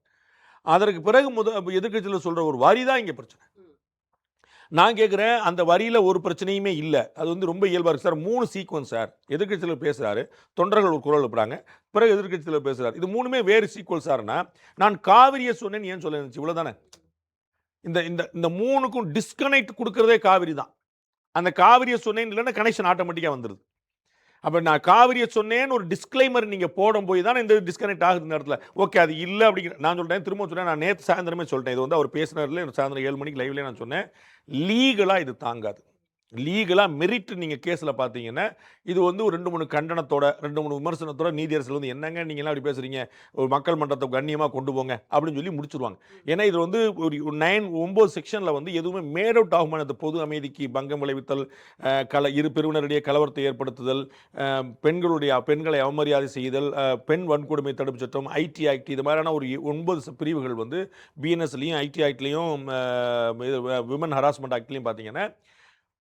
அதற்கு பிறகு எதிர்க்கட்சியில் சொல்ற ஒரு வரி தான் இங்க பிரச்சனை. நான் கேட்குறேன், அந்த வரியில் ஒரு பிரச்சனையுமே இல்லை. அது வந்து ரொம்ப இயல்பாக இருக்குது சார். 3 sequence sir. எதிர்க்கட்சியில் பேசுகிறாரு, தொண்டர்கள் ஒரு குரல் எழுப்புறாங்க, பிறகு எதிர்க்கட்சியில் பேசுகிறார். இது 3மே வேறு சீக்வல் சார்னா நான் காவிரியை சொன்னேன்னு ஏன் சொல்ல இருந்துச்சு? இவ்வளோ தானே. இந்த இந்த இந்த 3க்கும் டிஸ்கனெக்ட் கொடுக்கறதே காவிரி தான். அந்த காவிரியை சொன்னேன்னு இல்லைன்னா கனெக்ஷன் ஆட்டோமேட்டிக்காக வந்துடுது. அப்போ நான் காவிரியை சொன்னேன்னு ஒரு டிஸ்க்ளைமர் நீங்கள் போடும் போய் தான் இந்த டிஸ்கனெக்ட் ஆகுது இந்த இடத்துல. ஓகே, அது இல்லை அப்படிங்கிற நான் சொல்கிறேன், திரும்ப சொல்கிறேன். நான் நேற்று சாயந்தரமே சொல்லிட்டேன், இது வந்து அவர் பேசினார்ல சாயந்தரம் 7 மணிக்கு லைவ்லேயே நான் சொன்னேன், லீகலாக இது தாங்காது. லீகலாக மெரிட் நீங்கள் கேஸில் பார்த்தீங்கன்னா இது வந்து ஒரு 2-3 கண்டனத்தோட 2-3 விமர்சனத்தோட நீதியரசர் வந்து என்னங்க நீங்களாம் அப்படி பேசுகிறீங்க, ஒரு மக்கள் மன்றத்தை கண்ணியமாக கொண்டு போங்க அப்படின்னு சொல்லி முடிச்சிருவாங்க. ஏன்னா இது வந்து ஒரு 9 செக்ஷனில் வந்து எதுவுமே மேட் அவுட் ஆகுமான இந்த பொது அமைதிக்கு பங்கம் விளைவித்தல், இரு பிரிவினரிடையே கலவரத்தை ஏற்படுத்துதல், பெண்களை அவமரியாதை செய்தல், பெண் வன்கொடுமை தடுப்பு சட்டம், ஐடி ஆக்ட், இது மாதிரியான ஒரு 9 பிரிவுகள் வந்து பிஎன்எஸ்லையும் ஐடி ஆக்ட்லையும் விமன் ஹராஸ்மெண்ட் ஆக்ட்லையும் பார்த்தீங்கன்னா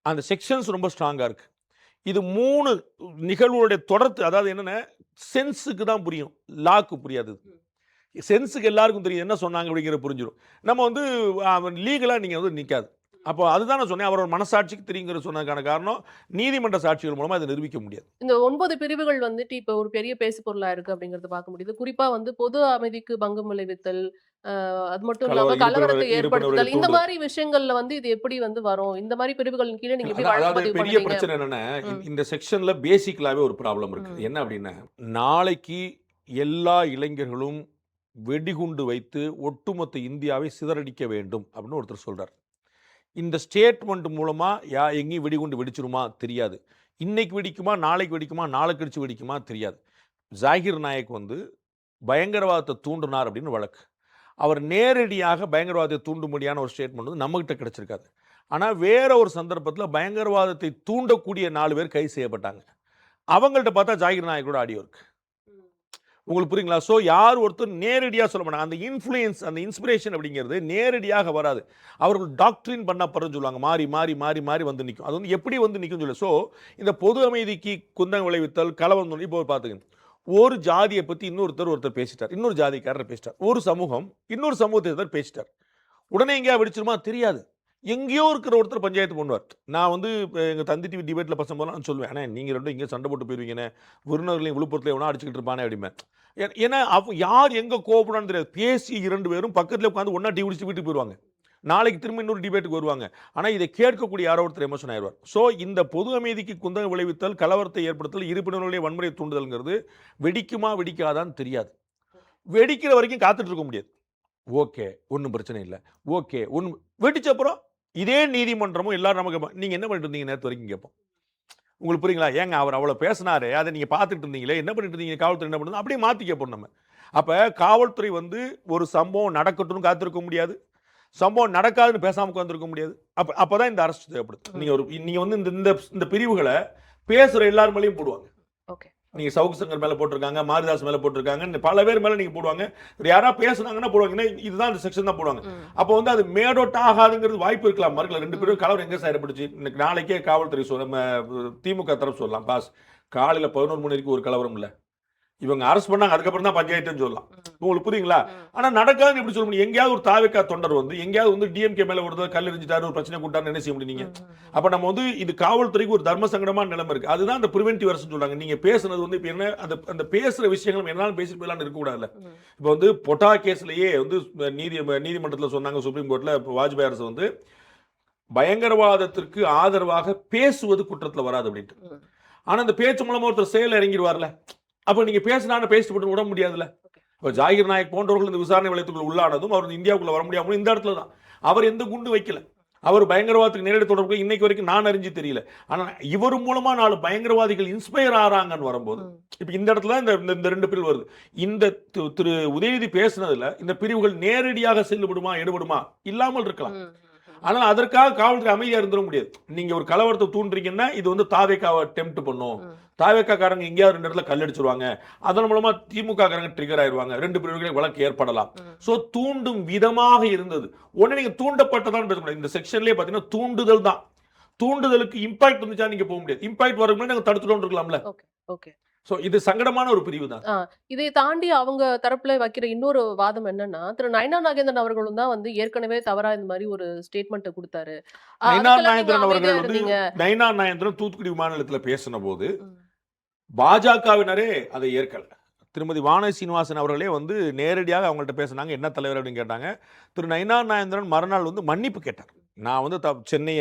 அந்த செக்ஷன்ஸ் ரொம்ப ஸ்ட்ராங்காக இருக்குது. இது 3 நிகழ்வுடைய தொடர்த்து. அதாவது என்னென்ன, சென்ஸுக்கு தான் புரியும், லாக்கு புரியாது. சென்ஸுக்கு எல்லாருக்கும் தெரியும் என்ன சொன்னாங்க அப்படிங்கிற புரிஞ்சிடும். நம்ம வந்து லீகலாக நீங்கள் வந்து நிற்காது. அப்போ அதுதான் நான் சொன்னேன், அவரோட மனசாட்சிக்கு தெரியுங்கிற சொன்னதுக்கான காரணம் நீதிமன்ற சாட்சிகள் மூலமாக அதை நிரூபிக்க முடியாது. இந்த 9 பிரிவுகள் வந்துட்டு இப்போ ஒரு பெரிய பேசு பொருளா இருக்கு அப்படிங்கறது பார்க்க முடியுது. குறிப்பா வந்து பொது அமைதிக்கு பங்கம் விளைவித்தல், அது மட்டும் இல்லாம கலவரத்தை ஏற்படுத்துதல், இந்த மாதிரி விஷயங்கள்ல வந்து இது எப்படி வந்து வரும்? இந்த மாதிரி பிரிவுகளின் கீழே நீங்க எப்படி வழக்கு அதாவது பதிவு பெரிய பண்ணுவீங்க? பிரச்சனை என்னன்னா, இந்த செக்ஷன்ல பேசிக்கலாவே ஒரு ப்ராப்ளம் இருக்கு. என்ன அப்படின்னா, நாளைக்கு எல்லா இளைஞர்களும் வெடிகுண்டு வைத்து ஒட்டுமொத்த இந்தியாவை சிதறடிக்க வேண்டும் அப்படின்னு ஒருத்தர் சொல்றார். இந்த ஸ்டேட்மெண்ட் மூலமா எங்கேயும் வெடிகுண்டு வெடிச்சிருமா தெரியாது. இன்னைக்கு வெடிக்குமா, நாளைக்கு வெடிக்குமா, நாளை கழிச்சு வெடிக்குமா தெரியாது. ஜாகிர் நாயக் வந்து பயங்கரவாதத்தை தூண்டினார் அப்படின்னு வழக்கு. அவர் நேரடியாக பயங்கரவாதத்தை தூண்டும்படியான ஒரு ஸ்டேட்மெண்ட் வந்து நம்மகிட்ட கிடைச்சிருக்காது. ஆனால் வேற ஒரு சந்தர்ப்பத்தில் பயங்கரவாதத்தை தூண்டக்கூடிய 4 பேர் கைது செய்யப்பட்டாங்க. அவங்கள்ட்ட பார்த்தா ஜாகிர் நாயக்கோட ஆடியோ இருக்கு. உங்களுக்கு புரியுங்களா? ஸோ யார் ஒருத்தர் நேரடியாக சொல்ல மாட்டாங்க. அந்த இன்ஃப்ளூயன்ஸ், அந்த இன்ஸ்பிரேஷன் அப்படிங்கிறது நேரடியாக வராது. அவர்கள் டாக்ட்ரின் பண்ணப்படுறன்னு சொல்லுவாங்க. மாறி மாறி மாறி மாறி வந்து நிற்கும். அது வந்து எப்படி வந்து நிற்கும் சொல்லு. ஸோ இந்த பொது அமைதிக்கு குந்தகம் விளைவித்தல், கலவரம், இப்போ பார்த்துக்கணும், ஒரு ஜாதியை பற்றி ஒருத்தர் பேசிட்டார், இன்னொரு ஜாதிக்காரர் பேசிட்டார், ஒரு சமூகம் இன்னொரு சமூகத்தை பேசிட்டார், உடனே எங்கேயா வெடிச்சிருமா தெரியாது. எங்கேயோ இருக்கிற ஒருத்தர் பஞ்சாயத்து பண்ணுவார். நான் வந்து எங்கள் தந்தி டிவி டிபேட்டில் பசம்போது நான் சொல்லுவேன், ஆனால் நீங்கள் ரெண்டும் இங்கே சண்டை போட்டு போயிருவீங்கன்னு, விருதுநகர்லையும் விழுப்புரத்தில் எவனா அடிச்சுக்கிட்டு இருப்பானே அப்படிமே. ஏன்னா யார் எங்கே கோவப்படான்னு தெரியாது. பேசி 2 பேரும் பக்கத்தில் உட்காந்து ஒன்றா டீ குடிச்சு வீட்டுக்கு போயிடுவாங்க. நாளைக்கு திரும்ப இன்னொரு டிபேட்டுக்கு வருவாங்க. ஆனால் இதை கேட்கக்கூடிய யாரோ ஒருத்தர் எமோஷன் ஆயிடுவார். ஸோ இந்த பொது அமைதிக்கு குந்தகம் விளைவித்தல், கலவரத்தை ஏற்படுத்தல், இருப்பினர்களுடைய வன்முறையை தூண்டுதல்ங்கிறது வெடிக்குமா வெடிக்காதான்னு தெரியாது. வெடிக்கிற வரைக்கும் காத்துட்டு இருக்க முடியாது. ஓகே, ஒன்றும் பிரச்சனை இல்லை, ஓகே ஒன்று வெடிச்ச அப்புறம் இதே நீதிமன்றமும் எல்லாரும் நமக்கு நீங்கள் என்ன பண்ணிட்டு இருந்தீங்க நேற்று வரைக்கும் கேட்போம். உங்களுக்கு புரியுங்களா? ஏங்க அவர் அவ்வளோ பேசினாரு, அதை நீங்கள் பார்த்துட்டு இருந்தீங்களே, என்ன பண்ணிட்டு இருந்தீங்க, காவல்துறை என்ன பண்ணுது, அப்படியே மாற்றி கேட்போம் நம்ம. அப்போ காவல்துறை வந்து ஒரு சம்பவம் நடக்கட்டும்னு காத்திருக்க முடியாது, சம்பவம் நடக்காதுன்னு பேசாமல் உட்காந்துருக்க முடியாது. அப்போ தான் இந்த அரசு தேவைப்படுது. நீங்கள் வந்து இந்த பிரிவுகளை பேசுகிற எல்லார் மேலேயும் போடுவாங்க. ஓகே, நீங்கள் சவுக்கு சங்கர் மேலே போட்டிருக்காங்க, மாரிதாஸ் மேலே போட்டிருக்காங்க, பல பேர் மேலே நீங்கள் போடுவாங்க. யாராவது பேசுனாங்கன்னா போடுவாங்க. இதுதான் இந்த செக்ஷன் தான் போடுவாங்க. அப்போ வந்து அது மேடோட் ஆகாதுங்கிறது வாய்ப்பு இருக்கலாம். மறுக்கல 2 பேரும் கலவரம் எங்கே சாயப்பட்டுச்சு, இன்னைக்கு நாளைக்கே காவல்துறை நம்ம திமுக தரப்பு சொல்லலாம், பாஸ் காலையில் 11 மணி வரைக்கும் ஒரு கலவரம் இல்லை, இவங்க அரெஸ்ட் பண்ணாங்க, அதுக்கப்புறம் தான் பஞ்சாயத்துன்னு சொல்லலாம். உங்களுக்கு புரியுங்களா? ஆனால் நடக்காதுன்னு எப்படி சொல்ல முடியும்? எங்கேயாவது ஒரு தாவேக்கா தொண்டர் வந்து எங்கேயாவது வந்து டிஎம்கே மேலே ஒரு கல் எறிஞ்சிட்டாரு, ஒரு பிரச்சனை கூட்டாரு, என்ன செய்ய முடியும்? அப்போ நம்ம வந்து இது காவல்துறைக்கு ஒரு தர்ம சங்கடமான நிலைமை இருக்கு. அதுதான் அந்த பிரிவென்டிவ் அரசு சொல்றாங்க. நீங்க பேசுனது வந்து இப்போ என்ன, அந்த பேசுற விஷயங்கள் என்னாலும் பேசி போயிடலான்னு இருக்கக்கூடாதுல்ல. இப்போ வந்து பொட்டா கேஸ்லயே வந்து நீதிமன்றத்தில் சொன்னாங்க, சுப்ரீம் கோர்ட்ல வாஜ்பாய் அரசு வந்து பயங்கரவாதத்திற்கு ஆதரவாக பேசுவது குற்றத்தில் வராது அப்படின்ட்டு. ஆனா அந்த பேச்சு மூலமா ஒருத்தர் செயல் இறங்கிடுவார்ல, அப்போ நீங்க பேசினாலும் பேசிட்டு போட்டு விட முடியாதுல்ல. இப்போ ஜாகிர் நாயக் போன்றவர்கள் இந்த விசாரணை வளையத்துக்குள்ள உள்ளானதும் அவர் இந்தியாவுக்குள்ள வர முடியாமல் இந்த இடத்துல தான். அவர் எந்த குண்டு வைக்கல, அவர் பயங்கரவாதத்துக்கு நேரடி தொடர்பு இன்னைக்கு வரைக்கும் நான் அறிஞ்சு தெரியல. ஆனால் இவர் மூலமா 4 பயங்கரவாதிகள் இன்ஸ்பயர் ஆறாங்கன்னு வரும்போது இப்போ இந்த இடத்துல இந்த 2 பிரிவு வருது. இந்த திரு உதயநிதி பேசுனதுல இந்த பிரிவுகள் நேரடியாக செல்லுபடுமா எடுபடுமா இல்லாமல் இருக்கலாம். ஆனால் அதற்காக காவல்துறை அமைதியா இருந்துட முடியாது. நீங்க ஒரு கலவரத்தை தூண்டுறீங்கன்னா இது வந்து தாவேக்காவை டெம்ப்ட் பண்ணும், தாவேக்காரங்க எங்கேயாவது 2 இடத்துல கல்லடிச்சிருவாங்க, அதன் மூலமா திமுக காரங்க ட்ரிகர் ஆயிடுவாங்க, 2 பிரிவுகளை வழக்கு ஏற்படலாம். சோ தூண்டும் விதமாக இருந்தது. உடனே நீங்க தூண்டப்பட்டதான் பேசக்கூடாது. இந்த செக்ஷன்லயே பாத்தீங்கன்னா தூண்டுதல் தான். தூண்டுதலுக்கு இம்பாக்ட் வந்துச்சா நீங்க போக முடியாது. இம்பாக்ட் வரதுக்கு நாங்க தடுத்துட்டு இருக்கலாம்ல. ஓகே. சோ இது சங்கடமான ஒரு பிரிவு தான். இதை தாண்டி அவங்க தரப்புல வைக்கிற இன்னொரு வாதம் என்னன்னா, திரு நயினார் நாகேந்திரன் அவர்களும் தான் வந்து ஏற்கனவே தவறா இந்த மாதிரி ஒரு ஸ்டேட்மெண்ட் கொடுத்தாரு. நயினார் நாகேந்திரன் அவர்கள் வந்து நயினார் நாகேந்திரன் தூத்துக்குடி விமான நிலையத்தில் பேசின போது பாஜகவினரே அதை ஏற்கல. திருமதி வானதி சீனிவாசன் அவர்களே வந்து நேரடியாக அவங்கள்ட்ட பேசினாங்க, என்ன தலைவர் அப்படின்னு கேட்டாங்க. திரு நயினார் நாகேந்திரன் மறுநாள் வந்து மன்னிப்பு கேட்டார். நான் வந்து சென்னை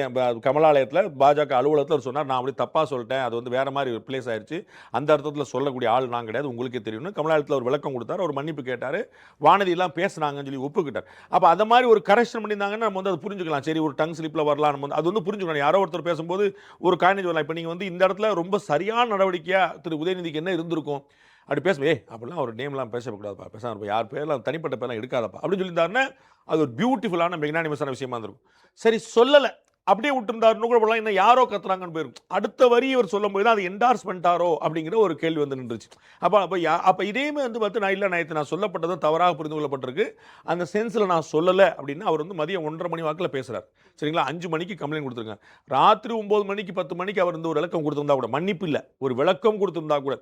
கமலாலயத்தில் பாஜக அலுவலகத்தில் அவர் சொன்னார், நான் அப்படி தப்பாக சொல்லிட்டேன், அது வந்து வேறு மாதிரி ஒரு பிளேஸ் ஆயிடுச்சு, அந்த அர்த்தத்தில் சொல்லக்கூடிய ஆள் நான் கிடையாது, உங்களுக்கே தெரியும்னு கமலாலயத்தில் ஒரு விளக்கம் கொடுத்தார். அவர் மன்னிப்பு கேட்டார், வானதியெல்லாம் பேசுனாங்கன்னு சொல்லி ஒப்புக்கிட்டார். அப்போ அந்த மாதிரி ஒரு கரெக்ஷன் பண்ணியிருந்தாங்கன்னா நம்ம வந்து அதை புரிஞ்சுக்கலாம். சரி, ஒரு டங் ஸ்லிப்பில் வரலாம், நம்ம வந்து அது வந்து புரிஞ்சுக்கணும். யாரோ ஒருத்தர் பேசும்போது ஒரு காய்னேஜ் வரலாம். இப்போ நீங்கள் வந்து இந்த இடத்துல ரொம்ப சரியான நடவடிக்கையாக திரு உதயநிதிக்கு என்ன இருந்திருக்கும், அப்படி பேசுவே அப்படிலாம் ஒரு நேம்லாம் பேசக்கூடாதுப்பா, பேசாம யார் பேர்லாம் தனிப்பட்ட பேர்லாம் எடுக்காதப்பா அப்படின்னு சொல்லியிருந்தாருன்னா அது ஒரு பியூட்டிஃபுல்லான மெக்னானிமஸான விஷயமா இருந்திருக்கும். சரி, சொல்லலை, அப்படியே விட்டுருந்தாருன்னு கூட போடலாம், இன்னும் யாரோ கத்துறாங்கன்னு போயிருக்கும். அடுத்த வரி இவர் சொல்லும் போது தான் அது என்டார்ஸ் பண்ணிட்டாரோ அப்படிங்கிற ஒரு கேள்வி வந்து நின்றுச்சு. அப்போ இதேமே வந்து பார்த்து நான் இல்லை நான் சொல்லப்பட்டதும் தவறாக புரிந்து கொள்ளப்பட்டிருக்கு, அந்த சென்ஸில் நான் சொல்லலை அப்படின்னு அவர் வந்து மதியம் 1:30 மணி வாக்கில் பேசுகிறார். சரிங்களா, 5 மணிக்கு கம்ப்ளைண்ட் கொடுத்துருங்க. ராத்திரி 9 மணிக்கு 10 மணிக்கு அவர் வந்து ஒரு விளக்கம் கொடுத்துருந்தா கூட, மன்னிப்பு இல்லை ஒரு விளக்கம் கொடுத்துருந்தா கூட,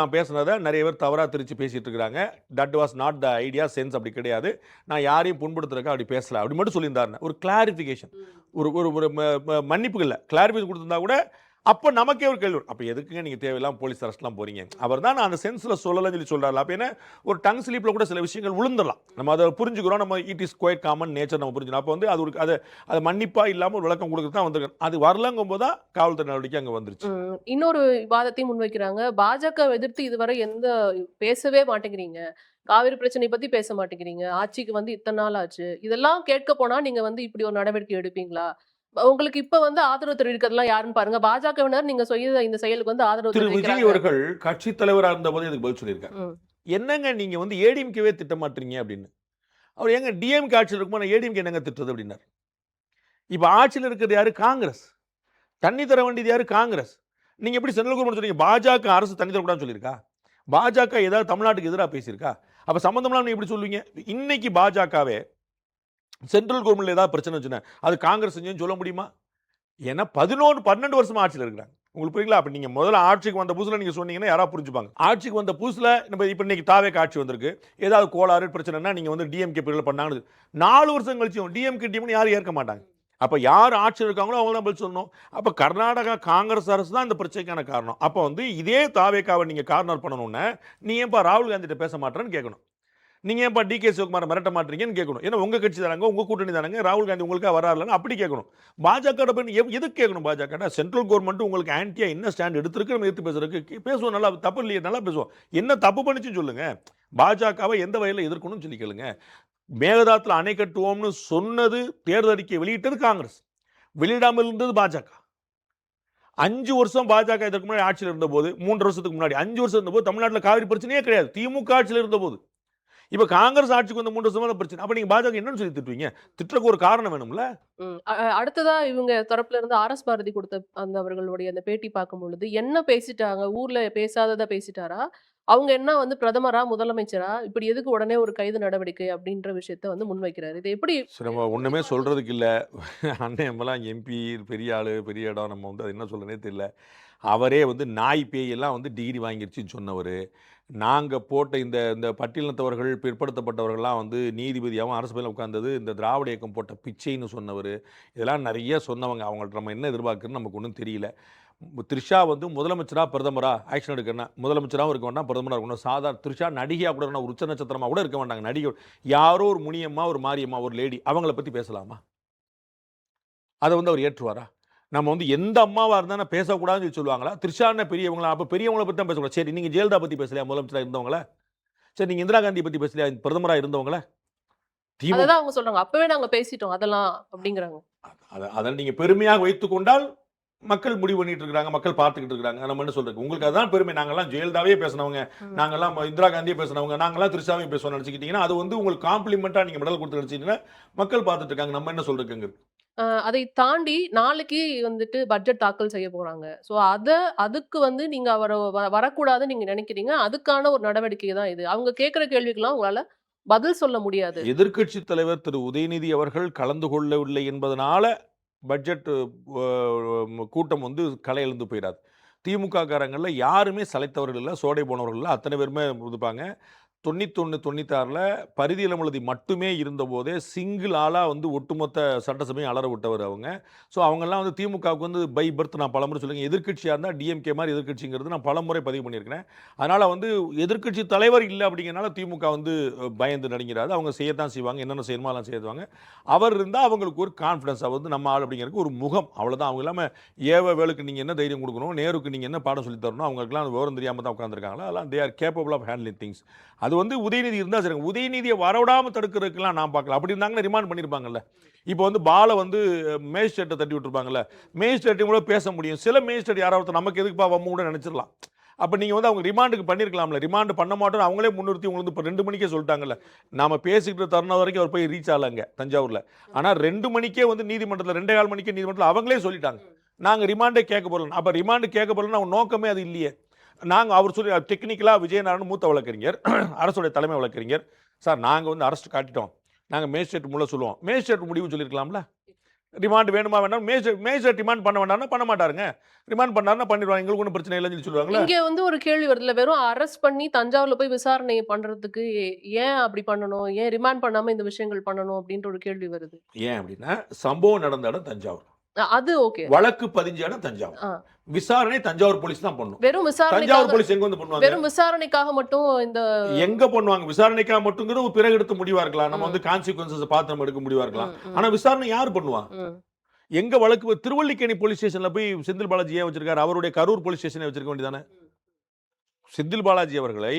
நான் பேசுனதை நிறைய பேர் தவறாக திரிச்சு பேசிட்டு இருக்கிறாங்க, that was not the idea, sense அப்படி கிடையாது, நான் யாரையும் புண்படுத்துறதுக்கு அப்படி பேசல அப்படி மட்டும் சொல்லியிருந்தாருன்னு ஒரு கிளாரிஃபிகேஷன், ஒரு ஒரு மன்னிப்பு இல்லை கிளாரிஃபிகேஷன் கொடுத்துருந்தா கூட அப்போ நமக்கே ஒரு கேள்வி, அப்போ எதுக்குங்க நீங்கள் தேவையில்லாமல் போலீஸ் அரெஸ்ட்லாம் போகிறீங்க, அவர் தான் நான் அந்த சென்ஸில் சொல்லலைன்னு சொல்லி சொல்கிறாரு. அப்போ என்ன ஒரு டங் ஸ்லீப்பில் கூட சில விஷயங்கள் விழுந்துடலாம், நம்ம அதை புரிஞ்சுக்கிறோம், நம்ம it is quite common nature நம்ம புரிஞ்சுக்கணும். அப்போ வந்து அது ஒரு அது மன்னிப்பாக இல்லாமல் ஒரு விளக்கம் கொடுக்குறது தான் வந்திருக்கேன். அது வரலங்கும் போது தான் காவல்துறை நடவடிக்கை அங்கே வந்துருச்சு. இன்னொரு வாதத்தையும் முன்வைக்கிறாங்க, பாஜக எதிர்த்து இதுவரை பேசவே மாட்டேங்கிறீங்க, காவிரி பிரச்சனை பத்தி பேச மாட்டேங்கிறீங்க, ஆட்சிக்கு வந்து இத்தனை நாள் ஆச்சு, இதெல்லாம் கேட்க போனா நீங்க வந்து இப்படி ஒரு நடவடிக்கை எடுப்பீங்களா? உங்களுக்கு இப்ப வந்து ஆதரவு தெரிவிக்கிறதுலாம் யாருன்னு பாருங்க. பாஜகவினர் நீங்க செய்த இந்த செயலுக்கு வந்து ஆதரவு திரு விஜய் தெரிவிக்கிறாங்க. அவர்கள் கட்சி தலைவராக இருந்தபோது இதுக்கு பதில் சொல்லியிருக்காரு. ம். என்னங்க நீங்க வந்து ஏடிஎம்கேவே திட்ட மாட்டீங்க அப்படின்னு. அவர் ஏங்க டிஎம்கே ஆட்சியில் இருக்கும்போது நான் ஏடிஎம்கே என்னங்க திட்டுறது அப்படின்னார். இப்போ ஆட்சியில் இருக்கிறது யாரு? காங்கிரஸ். தண்ணி தர வேண்டியது யாரு? காங்கிரஸ். நீங்க எப்படி சென்ட்ரல் கவர்மெண்ட் சொல்றீங்க? பாஜக அரசு தண்ணி தரக்கூடாதுன்னு சொல்லியிருக்கா? பாஜக ஏதாவது தமிழ்நாட்டுக்கு எதிராக பேசியிருக்கா? அப்ப சம்பந்தம்லாம் நீங்க எப்படி சொல்லுவீங்க? இன்னைக்கு பாஜகவே சென்ட்ரல் கவர்மெண்ட்ல ஏதாவது பிரச்சனை வச்சுன்னா அது காங்கிரஸ் செஞ்சுன்னு சொல்ல முடியுமா? ஏன்னா 12 வருஷமா ஆட்சியில் இருக்கிறாங்க. உங்களுக்கு புரியுங்களா? அப்ப நீங்க முதல்ல ஆட்சிக்கு வந்த புதுசுல நீங்க சொன்னீங்கன்னா யாரா புரிஞ்சுப்பாங்க. ஆட்சிக்கு வந்த புதுசுல நம்ம இப்ப இன்னைக்கு தாவேக்கு ஆட்சி வந்திருக்கு, ஏதாவது கோளாறு பிரச்சனைனா நீங்க வந்து டிஎம்கே பேர்ல பண்ணாங்க. 4 வருஷம் கழிச்சும் டிஎம்கே யாரும் ஏற்க மாட்டாங்க. அப்ப யார் ஆட்சியில் இருக்காங்களோ அவங்க தான் பதில் சொல்லணும். அப்ப கர்நாடகா காங்கிரஸ் அரசு தான் இந்த பிரச்சனைக்கான காரணம். அப்ப வந்து இதே தாவேக்காவை நீங்க கார்னர் பண்ணணும்னா நீ ஏன்பா ராகுல் காந்தி கிட்ட பேச மாட்டேன்னு கேட்கணும். நீங்க ஏன்பா டிகே சிவகுமார் மிரட்ட மாட்டீங்கன்னு கேட்கணும். ஏன்னா உங்க கட்சி தானங்க, உங்க கூட்டணி தானங்க, ராகுல் காந்தி உங்களுக்காக வராருலன்னு அப்படி கேட்கணும். பாஜக எதுக்கு கேட்கணும்? பாஜக சென்ட்ரல் கவர்மெண்ட் உங்களுக்கு ஆன்டியா என்ன ஸ்டாண்ட் எடுத்திருக்கு நம்ம எடுத்து பேசுறதுக்கு பேசுவோம், நல்லா தப்பு இல்லையே, நல்லா பேசுவோம். என்ன தப்பு பண்ணிச்சுன்னு சொல்லுங்க. பாஜகவை எந்த வகையில் எதிர்க்கணும்னு சொல்லி கேளுங்க. மேகதாத்துல அணை கட்டுவோம்னு சொன்னது தேர்தல் அறிக்கை வெளியிட்டது காங்கிரஸ், வெளியிடாமல் இருந்தது பாஜக. 5 வருஷம் பாஜக இதற்கு முன்னாடி ஆட்சியில் இருந்த போது, 3 வருஷத்துக்கு முன்னாடி 5 வருஷம் இருந்த போது தமிழ்நாட்டில் காவிரி பிரச்சனையே கிடையாது. திமுக ஆட்சியில் இருந்த போது, இப்ப காங்கிரஸ் ஆட்சிக்கு வந்து 3 வருஷமா பிரச்சனை. அப்ப நீங்க பாஜக என்னன்னு சொல்லி திட்டுவீங்க? திட்டுறதுக்கு ஒரு காரணம் வேணும்ல. அடுத்ததா இவங்க தரப்புல இருந்து ஆர்.எஸ். பாரதி கொடுத்த அவர்களுடைய அந்த பேட்டி பார்க்கும் பொழுது என்ன பேசிட்டாங்க? ஊர்ல பேசாததை பேசிட்டாரா? அவங்க என்ன வந்து பிரதமரா, முதலமைச்சரா? இப்படி எதுக்கு உடனே ஒரு கைது நடவடிக்கை அப்படின்ற விஷயத்த வந்து முன்வைக்கிறாரு. இது எப்படி? நம்ம ஒண்ணுமே சொல்றதுக்கு இல்ல. அண்ணன் எம்எல்லாம் எம்பி, பெரிய ஆளு, பெரிய இடம், நம்ம வந்து அது என்ன சொல்றதுனே தெரியல. அவரே வந்து நாய் பேய் எல்லாம் வந்து டிகிரி வாங்கிருச்சுன்னு சொன்னவர். நாங்க போட்ட இந்த இந்த பட்டியலினத்தவர்கள், பிற்படுத்தப்பட்டவர்கள்லாம் வந்து நீதிபதியாகவும் அரசு பணியில் உட்கார்ந்தது இந்த திராவிட இயக்கம் போட்ட பிச்சைன்னு சொன்னவர். இதெல்லாம் நிறைய சொன்னவங்க. அவங்கள்ட்ட நம்ம என்ன எதிர்பார்க்குறோன்னு நமக்கு ஒன்றும் தெரியல. த்ரிஷா வந்து முதலமைச்சரா பிரதமரா ஆக்ஷன் எடுக்கணும், முதலமைச்சராகவும் இருக்க வேண்டாம், பிரதமராக இருக்கணும். சாதாரண த்ரிஷா நடிகையாக கூட இருக்கணும், ஒரு உச்ச நட்சத்திரமாக கூட இருக்க வேண்டாங்க. நடிகை யாரோ ஒரு முனியம்மா, ஒரு மாரியம்மா, ஒரு லேடி, அவங்கள பற்றி பேசலாமா? அதை வந்து அவர் ஏற்றுவாரா? நம்ம வந்து எந்த அம்மாவாக இருந்தாலும் பேசக்கூடாதுன்னு சொல்லி சொல்லுவாங்களா? த்ரிஷான பெரியவங்களா? அப்போ பெரியவங்களை பற்றி தான் பேசக்கூடாது. சரி, நீங்கள் ஜெயலலிதா பற்றி பேசலையா, முதலமைச்சராக இருந்தவங்கள? சரி, நீங்கள் இந்திரா காந்தி பற்றி பேசலையா, பிரதமராக இருந்தவங்கள? அததான் அவங்க சொல்றாங்க, அப்பவே நாங்க பேசிட்டோம் அதெல்லாம் அப்படிங்கிறாங்க. அதை நீங்க பெருமையாக வைத்துக் கொண்டால் மக்கள் முடிவு பண்ணிட்டு இருக்காங்க, மக்கள் பார்த்துக்கிட்டு இருக்காங்க. நம்ம என்ன சொல்றது? உங்களுக்கு அதான் பெருமை. நாங்கெல்லாம் ஜெயலலிதாவே பேசினவங்க, நாங்கெல்லாம் இந்திரா காந்தியே பேசினவங்க, நாங்கெல்லாம் த்ரிஷாவே பேசணும்னு நினைச்சுக்கிட்டீங்கன்னா அது வந்து உங்களுக்கு காம்ப்ளிமெண்டா நீங்க மெடல் கொடுத்து நினைச்சீங்கன்னா மக்கள் பார்த்துட்டு இருக்காங்க. நம்ம என்ன சொல்றதுங்க? அதை தாண்டி நாளைக்கு வந்துட்டு பட்ஜெட் தாக்கல் செய்ய போறாங்க. சோ அதுக்கு வந்து நீங்க அவர வரக்கூடாதுன்னு நீங்க நினைக்கிறீங்க. அதுக்கான ஒரு நடவடிக்கை தான் இது. அவங்க கேட்கிற கேள்விக்கெல்லாம் உங்களால பதில் சொல்ல முடியாது. எதிர்க்கட்சி தலைவர் திரு உதயநிதி அவர்கள் கலந்து கொள்ளவில்லை என்பதனால பட்ஜெட் கூட்டம் வந்து கலையிழந்து போயிடாது. திமுக காரங்களில் யாருமே சளைத்தவர்கள் இல்லை, சோடை போனவர்கள் இல்லை, அத்தனை பேருமே இருப்பாங்க. 91, 96ல பரிதி இளமலதி மட்டுமே இருந்தபோதே சிங்கிள் ஆளா வந்து ஒட்டுமொத்த சட்டசபையும் அலற விட்டவர் அவங்க. ஸோ அவங்கலாம் வந்து திமுகவுக்கு வந்து பை பர்த் நான் பலமுறை சொல்லியிருக்கேன். எதிர்க்கட்சியா இருந்தா டிஎம்கே மாரி எதிர்க்கட்சிங்கிறது நான் பலமுறை பதிவு பண்ணியிருக்கிறேன். அதனால வந்து எதிர்க்கட்சி தலைவர் இல்ல அப்படிங்கிறனால திமுக வந்து பயந்து நடுங்கிறாது. அவங்க செய்யத்தான் செய்வாங்க. என்னென்ன செய்யணுமோ அதெல்லாம் செய்வாங்க. அவர் இருந்தா அவங்களுக்கு ஒரு கான்ஃபிடன்ஸ். அவர் வந்து நம்ம ஆள் அப்படிங்கிறதுக்கு ஒரு முகம். அவ்வளோதான். அவங்க இல்லாம வேலுக்கு நீங்க என்ன தைரியம் குடுக்கணும், நேருக்கு நீங்க என்ன பாடம் சொல்லி தரணும், அவங்களுக்கெல்லாம் விவரம் தெரியாம தான் உட்கார்ந்துருக்காங்களா? அதெல்லாம் they are capable of handling things. அது வந்து உதயநிதி இருந்தா சரி. உதயநிதியை வரவிடாம தடுக்கிறதுக்கெல்லாம் நான் பார்க்கல. அப்படி இருந்தாங்கன்னா ரிமாண்ட் பண்ணியிருப்பாங்கல்ல. இப்போ வந்து பால வந்து மேஜிஸ்ட்ரேட்டை தட்டி விட்டுருப்பாங்கல்ல. மேஜிஸ்ட்ரேட்டையும் கூட பேச முடியும். சில மேஜிஸ்ட்ரேட் யாராவது நமக்கு எதுக்குப்பா வம்பு கூட நினைச்சிடலாம். அப்போ நீங்கள் வந்து அவங்க ரிமாண்டுக்கு பண்ணியிருக்கலாம்ல. ரிமாண்டு பண்ண மாட்டோம் அவங்களே முன்னிறுத்தி உங்களுக்கு இப்போ 2 மணிக்கே சொல்லிட்டாங்கல்ல. நாம பேசிக்கிட்டு தருணம் வரைக்கும் அவர் போய் ரீச் ஆகலைங்க தஞ்சாவூரில். ஆனால் 2 மணிக்கே வந்து நீதிமன்றத்தில் 2:15 மணிக்கே நீதிமன்றத்தில் அவங்களே சொல்லிட்டாங்க. நாங்கள் ரிமாண்டே கேட்க போகிறோம். அப்போ ரிமாண்டு கேட்க போகிறோம்னா அவங்க நோக்கமே அது இல்லையே. அவர் சொல்லி டெக்னிக்கலாக விஜயநாராயணன் மூத்த வழக்கறிஞர், அரசுடைய தலைமை வழக்கறிஞர், சார் நாங்கள் வந்து அரெஸ்ட் காட்டிட்டோம், நாங்கள் மேஜிஸ்ட்ரேட் முள்ள சொல்லுவோம். மேஜிஸ்ட்ரேட் முடிவு சொல்லியிருக்கலாம்ல. ரிமாண்ட் வேணுமா வேண்டாம், மேஜிஸ்ட்ரேட் ரிமாண்ட் பண்ண வேண்டாம்னா பண்ண மாட்டாருங்க. ரிமாண்ட் பண்ணாருன்னா பண்ணிடுவாங்க, எங்களுக்கு ஒன்றும் பிரச்சனை இல்லைன்னு சொல்லி சொல்லுவாங்களா. இங்க வந்து ஒரு கேள்வி வருதுல்ல, வெறும் அரெஸ்ட் பண்ணி தஞ்சாவூர்ல போய் விசாரணை பண்றதுக்கு ஏன் அப்படி பண்ணணும், ஏன் ரிமாண்ட் பண்ணாம இந்த விஷயங்கள் பண்ணணும் அப்படின்ற ஒரு கேள்வி வருது. ஏன் அப்படின்னா சம்பவம் நடந்த இடம் தஞ்சாவூர், அது ஓகே, வழக்கு பதிஞ்ச இடம் தஞ்சாவூர், விசாரணை தஞ்சாவூர் போலீஸ் தான் பண்ணும். வெறும் தஞ்சாவூர் விசாரணை போலீஸ் எங்க வந்து பண்ணுவாங்க? வெறும் விசாரணைக்காக மட்டும் இந்த எங்க பண்ணுவாங்க? விசாரணைக்காக மட்டும்ங்கிற ஒரு பிறகு எடுத்து முடிவா இருக்கலாம். நம்ம வந்து கான்சிக்வன்சஸ் பார்த்து நம்ம எடுக்க முடிவா இருக்கலாம். ஆனா விசாரணை யார் பண்ணுவா? எங்க வழக்கு திருவல்லிக்கேணி போலீஸ் ஸ்டேஷன்ல போய் செந்தில் பாலாஜி ஏன் வச்சிருக்காரு? அவருடைய கரூர் போலீஸ் ஸ்டேஷனை வச்சிருக்க வேண்டியதானே? செந்தில் பாலாஜி அவர்களை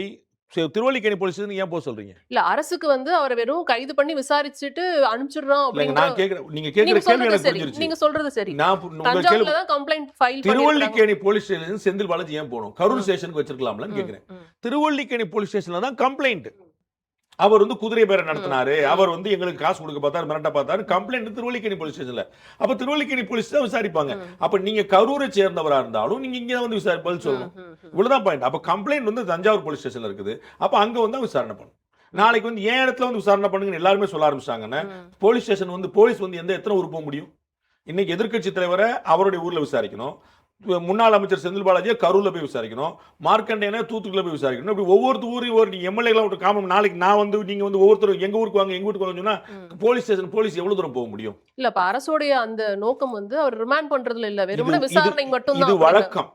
திருவல்லிக்கேணி போலீஸ் ஸ்டேஷன் ஏன் போக சொல்றீங்க? இல்ல, அரசுக்கு வந்து அவரை வெறும் கைது பண்ணி விசாரிச்சுட்டு அனுப்பிச்சிடுறோம் இல்லைங்க, நான் கேக்குறேன். நீங்க கேக்குற நீங்க கேள்வி சொல்றது எனக்கு சரி, புரிஞ்சிருச்சு. நீங்க சொல்றது சரி. நான் உங்க கேள்வி, தஞ்சாவூர்ல தான் கம்ப்ளைண்ட் ஃபைல் பண்ணிருக்காங்க. திருவல்லிக்கேணி போலீஸ் ஸ்டேஷன் செந்தில் பாலாஜி ஏன் போகணும்? கரூர் ஸ்டேஷனுக்கு வச்சிருக்கலாம்லன்னு கேக்குறேன். திருவல்லிக்கேணி போலீஸ் ஸ்டேஷன்ல தான் கம்ப்ளைண்ட். அவர் வந்து குதிரை பேரை நடத்தினாரு, அவர் வந்து எங்களுக்கு காசு கொடுக்க பார்த்தாரு, மிரட்ட பார்த்தாரு, கம்ப்ளைண்ட் திருவல்லிக்கேணி போலீஸ் ஸ்டேஷன்ல. அப்ப திருவல்லிக்கேணி போலீஸ் தான் விசாரிப்பாங்க. அப்ப நீங்க கரூரை சேர்ந்தவரா இருந்தாலும் நீங்க இங்க வந்து பதில் சொல்லணும். இவ்வளவுதான் பாயிண்ட். அப்ப கம்ப்ளைண்ட் வந்து தஞ்சாவூர் போலீஸ் ஸ்டேஷன்ல இருக்குது. அப்ப அங்க வந்து விசாரணை பண்ணணும். நாளைக்கு வந்து ஏன் இடத்துல வந்து விசாரணை பண்ணுங்கன்னு எல்லாருமே சொல்ல ஆரம்பிச்சாங்கன்னா போலீஸ் ஸ்டேஷன் வந்து போலீஸ் வந்து எத்தனை ஊர் போக முடியும்? இன்னைக்கு எதிர்க்கட்சி தலைவரை அவருடைய ஊர்ல விசாரிக்கணும், முன்னாள் அமைச்சர் செந்தில் பாலாஜியை கரூர்ல போய் விசாரிக்கணும், மார்க்கண்டேயனை தூத்துக்குள்ள போய் விசாரிக்கணும். இப்படி ஒவ்வொரு ஊரையும் ஒரு எம்எல்ஏலாம் ஒரு காமன். நாளைக்கு நான் வந்து நீங்க வந்து ஒவ்வொருத்தரும் எங்க ஊருக்கு வாங்க எங்க வீட்டுக்கு வாங்க சொன்னா போலீஸ் ஸ்டேஷன் போலீஸ் எவ்வளவு தூரம் போக முடியும்? இல்ல, இப்ப அரசோடைய அந்த நோக்கம் வந்து அவர் ரிமாண்ட் பண்றதுல இல்ல, வெறுமனே விசாரணை மட்டும் இது தான் வழக்கம்.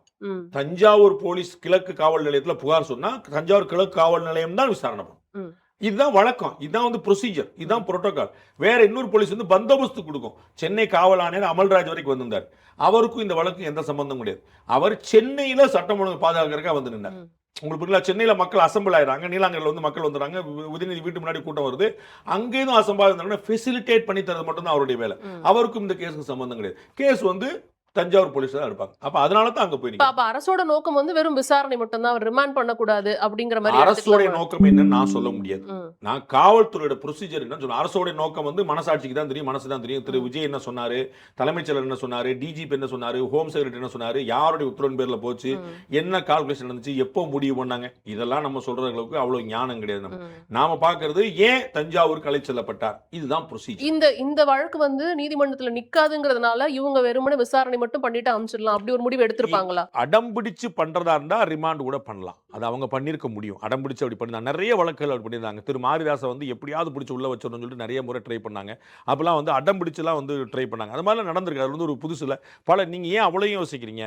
தஞ்சாவூர் போலீஸ் கிழக்கு காவல் நிலையத்துல புகார் சொன்னா தஞ்சாவூர் கிழக்கு காவல் நிலையம் தான் விசாரணை பண்ணும். இதுதான் வழக்கம், இதுதான் வந்து ப்ரொசீஜர், இதுதான் புரோட்டோகால். வேற இன்னொரு போலீஸ் வந்து பந்தோபஸ்து கொடுக்கும். சென்னை காவல் ஆணையர் அமல்ராஜ் வரைக்கும் வந்திருந்தார். அவருக்கும் இந்த வழக்கு எந்த சம்பந்தம் கிடையாது. அவர் சென்னையில சட்டம் ஒழுங்கு பாதுகாக்கிறதுக்காக வந்து நின்றார். உங்களுக்கு புரியல? சென்னையில மக்கள் அசம்பிள் ஆயிடுறாங்க, நீலாங்கரில் வந்து மக்கள் வந்துடுறாங்க, உதயநிதி வீட்டு முன்னாடி கூட்டம் வருது, அங்கேயும் அசம்பாவிதம் ஃபெசிலிட்டேட் பண்ணி தரது மட்டும் தான் அவருடைய வேலை. அவருக்கும் இந்த கேஸுக்கு சம்பந்தம் கிடையாது. கேஸ் வந்து தஞ்சாவூர் போலீஸ் தான் எடுப்பாங்க. அப்ப அதனால தான் அங்க போய் அப்ப அரசோட நோக்கம் வந்து வெறும் விசாரணை மட்டும் தான், அவர் ரிமாண்ட் பண்ண கூடாது அப்படிங்கிற மாதிரி. அரசோட நோக்கம் என்னன்னு நான் சொல்ல முடியாது. நான் காவல்துறையோட ப்ரொசீஜர் என்ன சொல்றேன். அரசோட நோக்கம் வந்து மனசாட்சிக்கு தான் தெரியும், மனசு தான் தெரியும். திரு விஜய் என்ன சொன்னாரு, தலைமைச் செயலர் என்ன சொன்னாரு, டிஜிபி என்ன சொன்னாரு, ஹோம் செக்ரட்டரி என்ன சொன்னாரு, யாருடைய உத்தரவின் பேர்ல போச்சு, என்ன கால்குலேஷன் நடந்துச்சு, எப்போ முடிவு பண்ணாங்க, இதெல்லாம் நம்ம சொல்றதுக்கு அவ்வளவு ஞானம் கிடையாது. நாம பாக்குறது ஏன் தஞ்சாவூர் கலை செல்லப்பட்டார், இதுதான் ப்ரொசீஜர். இந்த வழக்கு வந்து நீதிமன்றத்துல நிக்காதுங்கிறதுனால இவங்க வெறுமனே விசாரணை மட்டும் பண்ணிட்டு அனுப்பிச்சிடலாம் அப்படி ஒரு முடிவு எடுத்திருப்பாங்களா? அடம்பிடிச்சு பண்றதா இருந்தா ரிமாண்ட் கூட பண்ணலாம். அது அவங்க பண்ணிருக்க முடியும். அடம்பிடிச்சு அப்படி பண்ணி நிறைய வழக்குகள் அப்படி பண்ணியிருந்தாங்க. திரு மாரிதாசை வந்து எப்படியாவது பிடிச்சி உள்ள வச்சிடணும்னு சொல்லிட்டு நிறைய முறை ட்ரை பண்ணாங்க. அப்பெல்லாம் வந்து அடம்பிடிச்சுலாம் வந்து ட்ரை பண்ணாங்க. அது மாதிரிலாம் நடந்திருக்கு. அது வந்து ஒரு புதுசு இல்லை. நீங்க ஏன் அவ்வளோயும் யோசிக்கிறீங்க?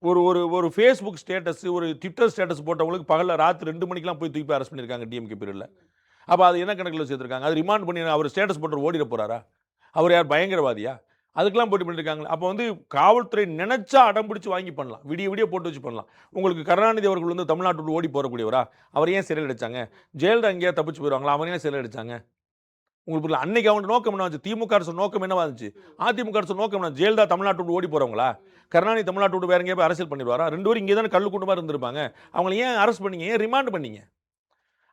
ஒரு ஒரு ஒரு ஃபேஸ்புக் ஸ்டேட்டஸ், ஒரு ட்விட்டர் ஸ்டேட்டஸ் போட்டவங்களுக்கு பகலில் ராத்திரி 2 மணிக்கெலாம் போய் தூக்கி அரெஸ்ட் பண்ணியிருக்காங்க டிஎம்கே பீரியடில். அப்போ அது என்ன கணக்கில் சேர்த்துருக்காங்க? அது ரிமாண்ட் பண்ணி அவர் ஸ்டேட்டஸ் போட்டு ஓடிட போகிறாரா? அவர் யார் பயங்கரவாதியா? அதுக்கெல்லாம் போட்டு பண்ணியிருக்காங்களே. அப்போ வந்து காவல்துறை நினைச்சா அடம் பிடிச்சி வாங்கி பண்ணலாம், விடிய போட்டு வச்சு பண்ணலாம். உங்களுக்கு கருணாநிதி அவர்கள் வந்து தமிழ்நாட்டு ஓடி போகக்கூடியவரா? அவர் ஏன் சிறையில் அடைச்சாங்க? ஜெயலலிதா எங்கேயா தப்பிச்சு போயிடுவாங்களா? அவர் ஏன் சிறையில் அடைச்சாங்க? உங்களுக்கு அன்னைக்கு அவங்க நோக்கம் என்ன வந்துச்சு? திமுக அரசு நோக்கம் என்னவா இருந்துச்சு? அதிமுக அரசு நோக்கம் என்ன? ஜெயலலிதா தமிழ்நாட்டு ஓடி போகிறவங்களா? கருணாநிதி தமிழ்நாட்டு வேற எங்கேயா போய் அரசியல் பண்ணிடுவாரா? 2 பேரும் இங்கே தானே கல்லு குண்டுமா இருந்திருப்பாங்க. அவங்களை ஏன் அரெஸ்ட் பண்ணீங்க? ஏன் ரிமாண்ட் பண்ணீங்க?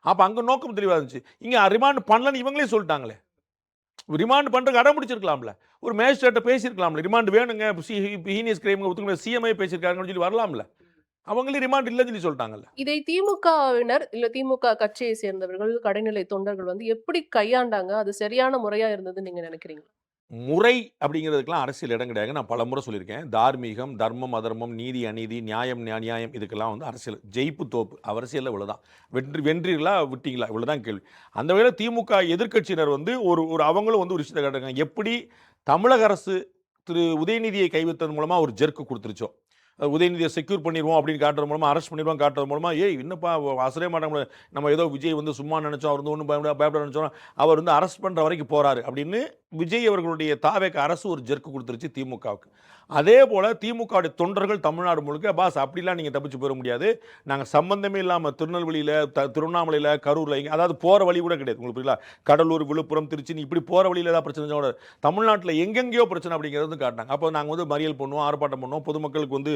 அப்போ அங்கே நோக்கம் தெளிவாக இருந்துச்சு. இங்கே ரிமாண்ட் பண்ணலன்னு இவங்களே சொல்லிட்டாங்களே. ரிமாண்ட் பண்ணுறதுக்கு அடம் பிடிச்சிருக்கலாம்ல. ஒரு மேஜிஸ்ட்ரேட்டை பேசியிருக்கலாம்ல, ரிமாண்ட் வேணுங்க, ஹீனியஸ் கிரைம் ஒத்துக்கணும், சிஎம்ஐ பேசியிருக்காங்கன்னு சொல்லி வரலாம்ல. அவங்களே ரிமாண்ட் இல்லைன்னு சொல்லி சொல்லிட்டாங்கல்ல. இதை திமுகவினர் இல்ல திமுக கட்சியை சேர்ந்தவர்கள், கடைநிலை தொண்டர்கள் வந்து எப்படி கையாண்டாங்க? அது சரியான முறையா இருந்ததுன்னு நீங்க நினைக்கிறீங்க? முறை அப்படிங்கிறதுக்கெல்லாம் அரசியல் இடம் கிடையாது. நான் பலமுறை சொல்லியிருக்கேன். தார்மீகம், தர்மம், அதர்மம், நீதி, அநீதி, நியாயம், அநியாயம் இதுக்கெல்லாம் வந்து அரசியல் ஜெயிப்பு, தோப்பு அரசியல்ல இவ்வளவுதான். வென்றீர்களா, விட்டீங்களா இவ்வளவுதான் கேள்வி. அந்த வகையில திமுக எதிர்க்கட்சியினர் வந்து ஒரு ஒரு அவங்களும் வந்து ஒரு விஷயத்தை காட்டுறாங்க. எப்படி தமிழக அரசு திரு உதயநிதியை கைவிட்டதன் மூலமா ஒரு ஜெர்க் குடுத்துருச்சோ, உதயநிதியை செக்யூர் பண்ணிருவோம் அப்படின்னு காட்டுறது மூலமா, அரெஸ்ட் பண்ணிருவோம் காட்டுறது மூலமா, ஏய் என்னப்பா அசரவே மாட்டாங்க, நம்ம ஏதோ விஜய் வந்து சும்மா நினைச்சோம், அவர் வந்து ஒன்றும் பயப்பட நினைச்சோம், அவர் வந்து அரெஸ்ட் பண்ற வரைக்கும் போறாரு அப்படின்னு விஜய் அவர்களுடைய தாவேக்கு அரசு ஒரு ஜெர்க் கொடுத்துருச்சு திமுகவுக்கு. அதே போல திமுகவுடைய தொண்டர்கள் தமிழ்நாடு முழுக்க பாஸ் அப்படிலாம் நீங்க தப்பிச்சு போயிட முடியாது, நாங்க சம்பந்தமே இல்லாம திருநெல்வேலியில, திருவண்ணாமலையில, கரூர்ல, அதாவது போற வழி கூட கிடையாது உங்களுக்கு புரியல, கடலூர், விழுப்புரம், திருச்சி இப்படி போற வழியில ஏதாவது பிரச்சனை கூட தமிழ்நாட்டில் எங்கெங்கேயோ பிரச்சனை அப்படிங்கிறது காட்டினாங்க. அப்போ நாங்கள் வந்து மறியல் பண்ணுவோம், ஆர்ப்பாட்டம் பண்ணுவோம், பொதுமக்களுக்கு வந்து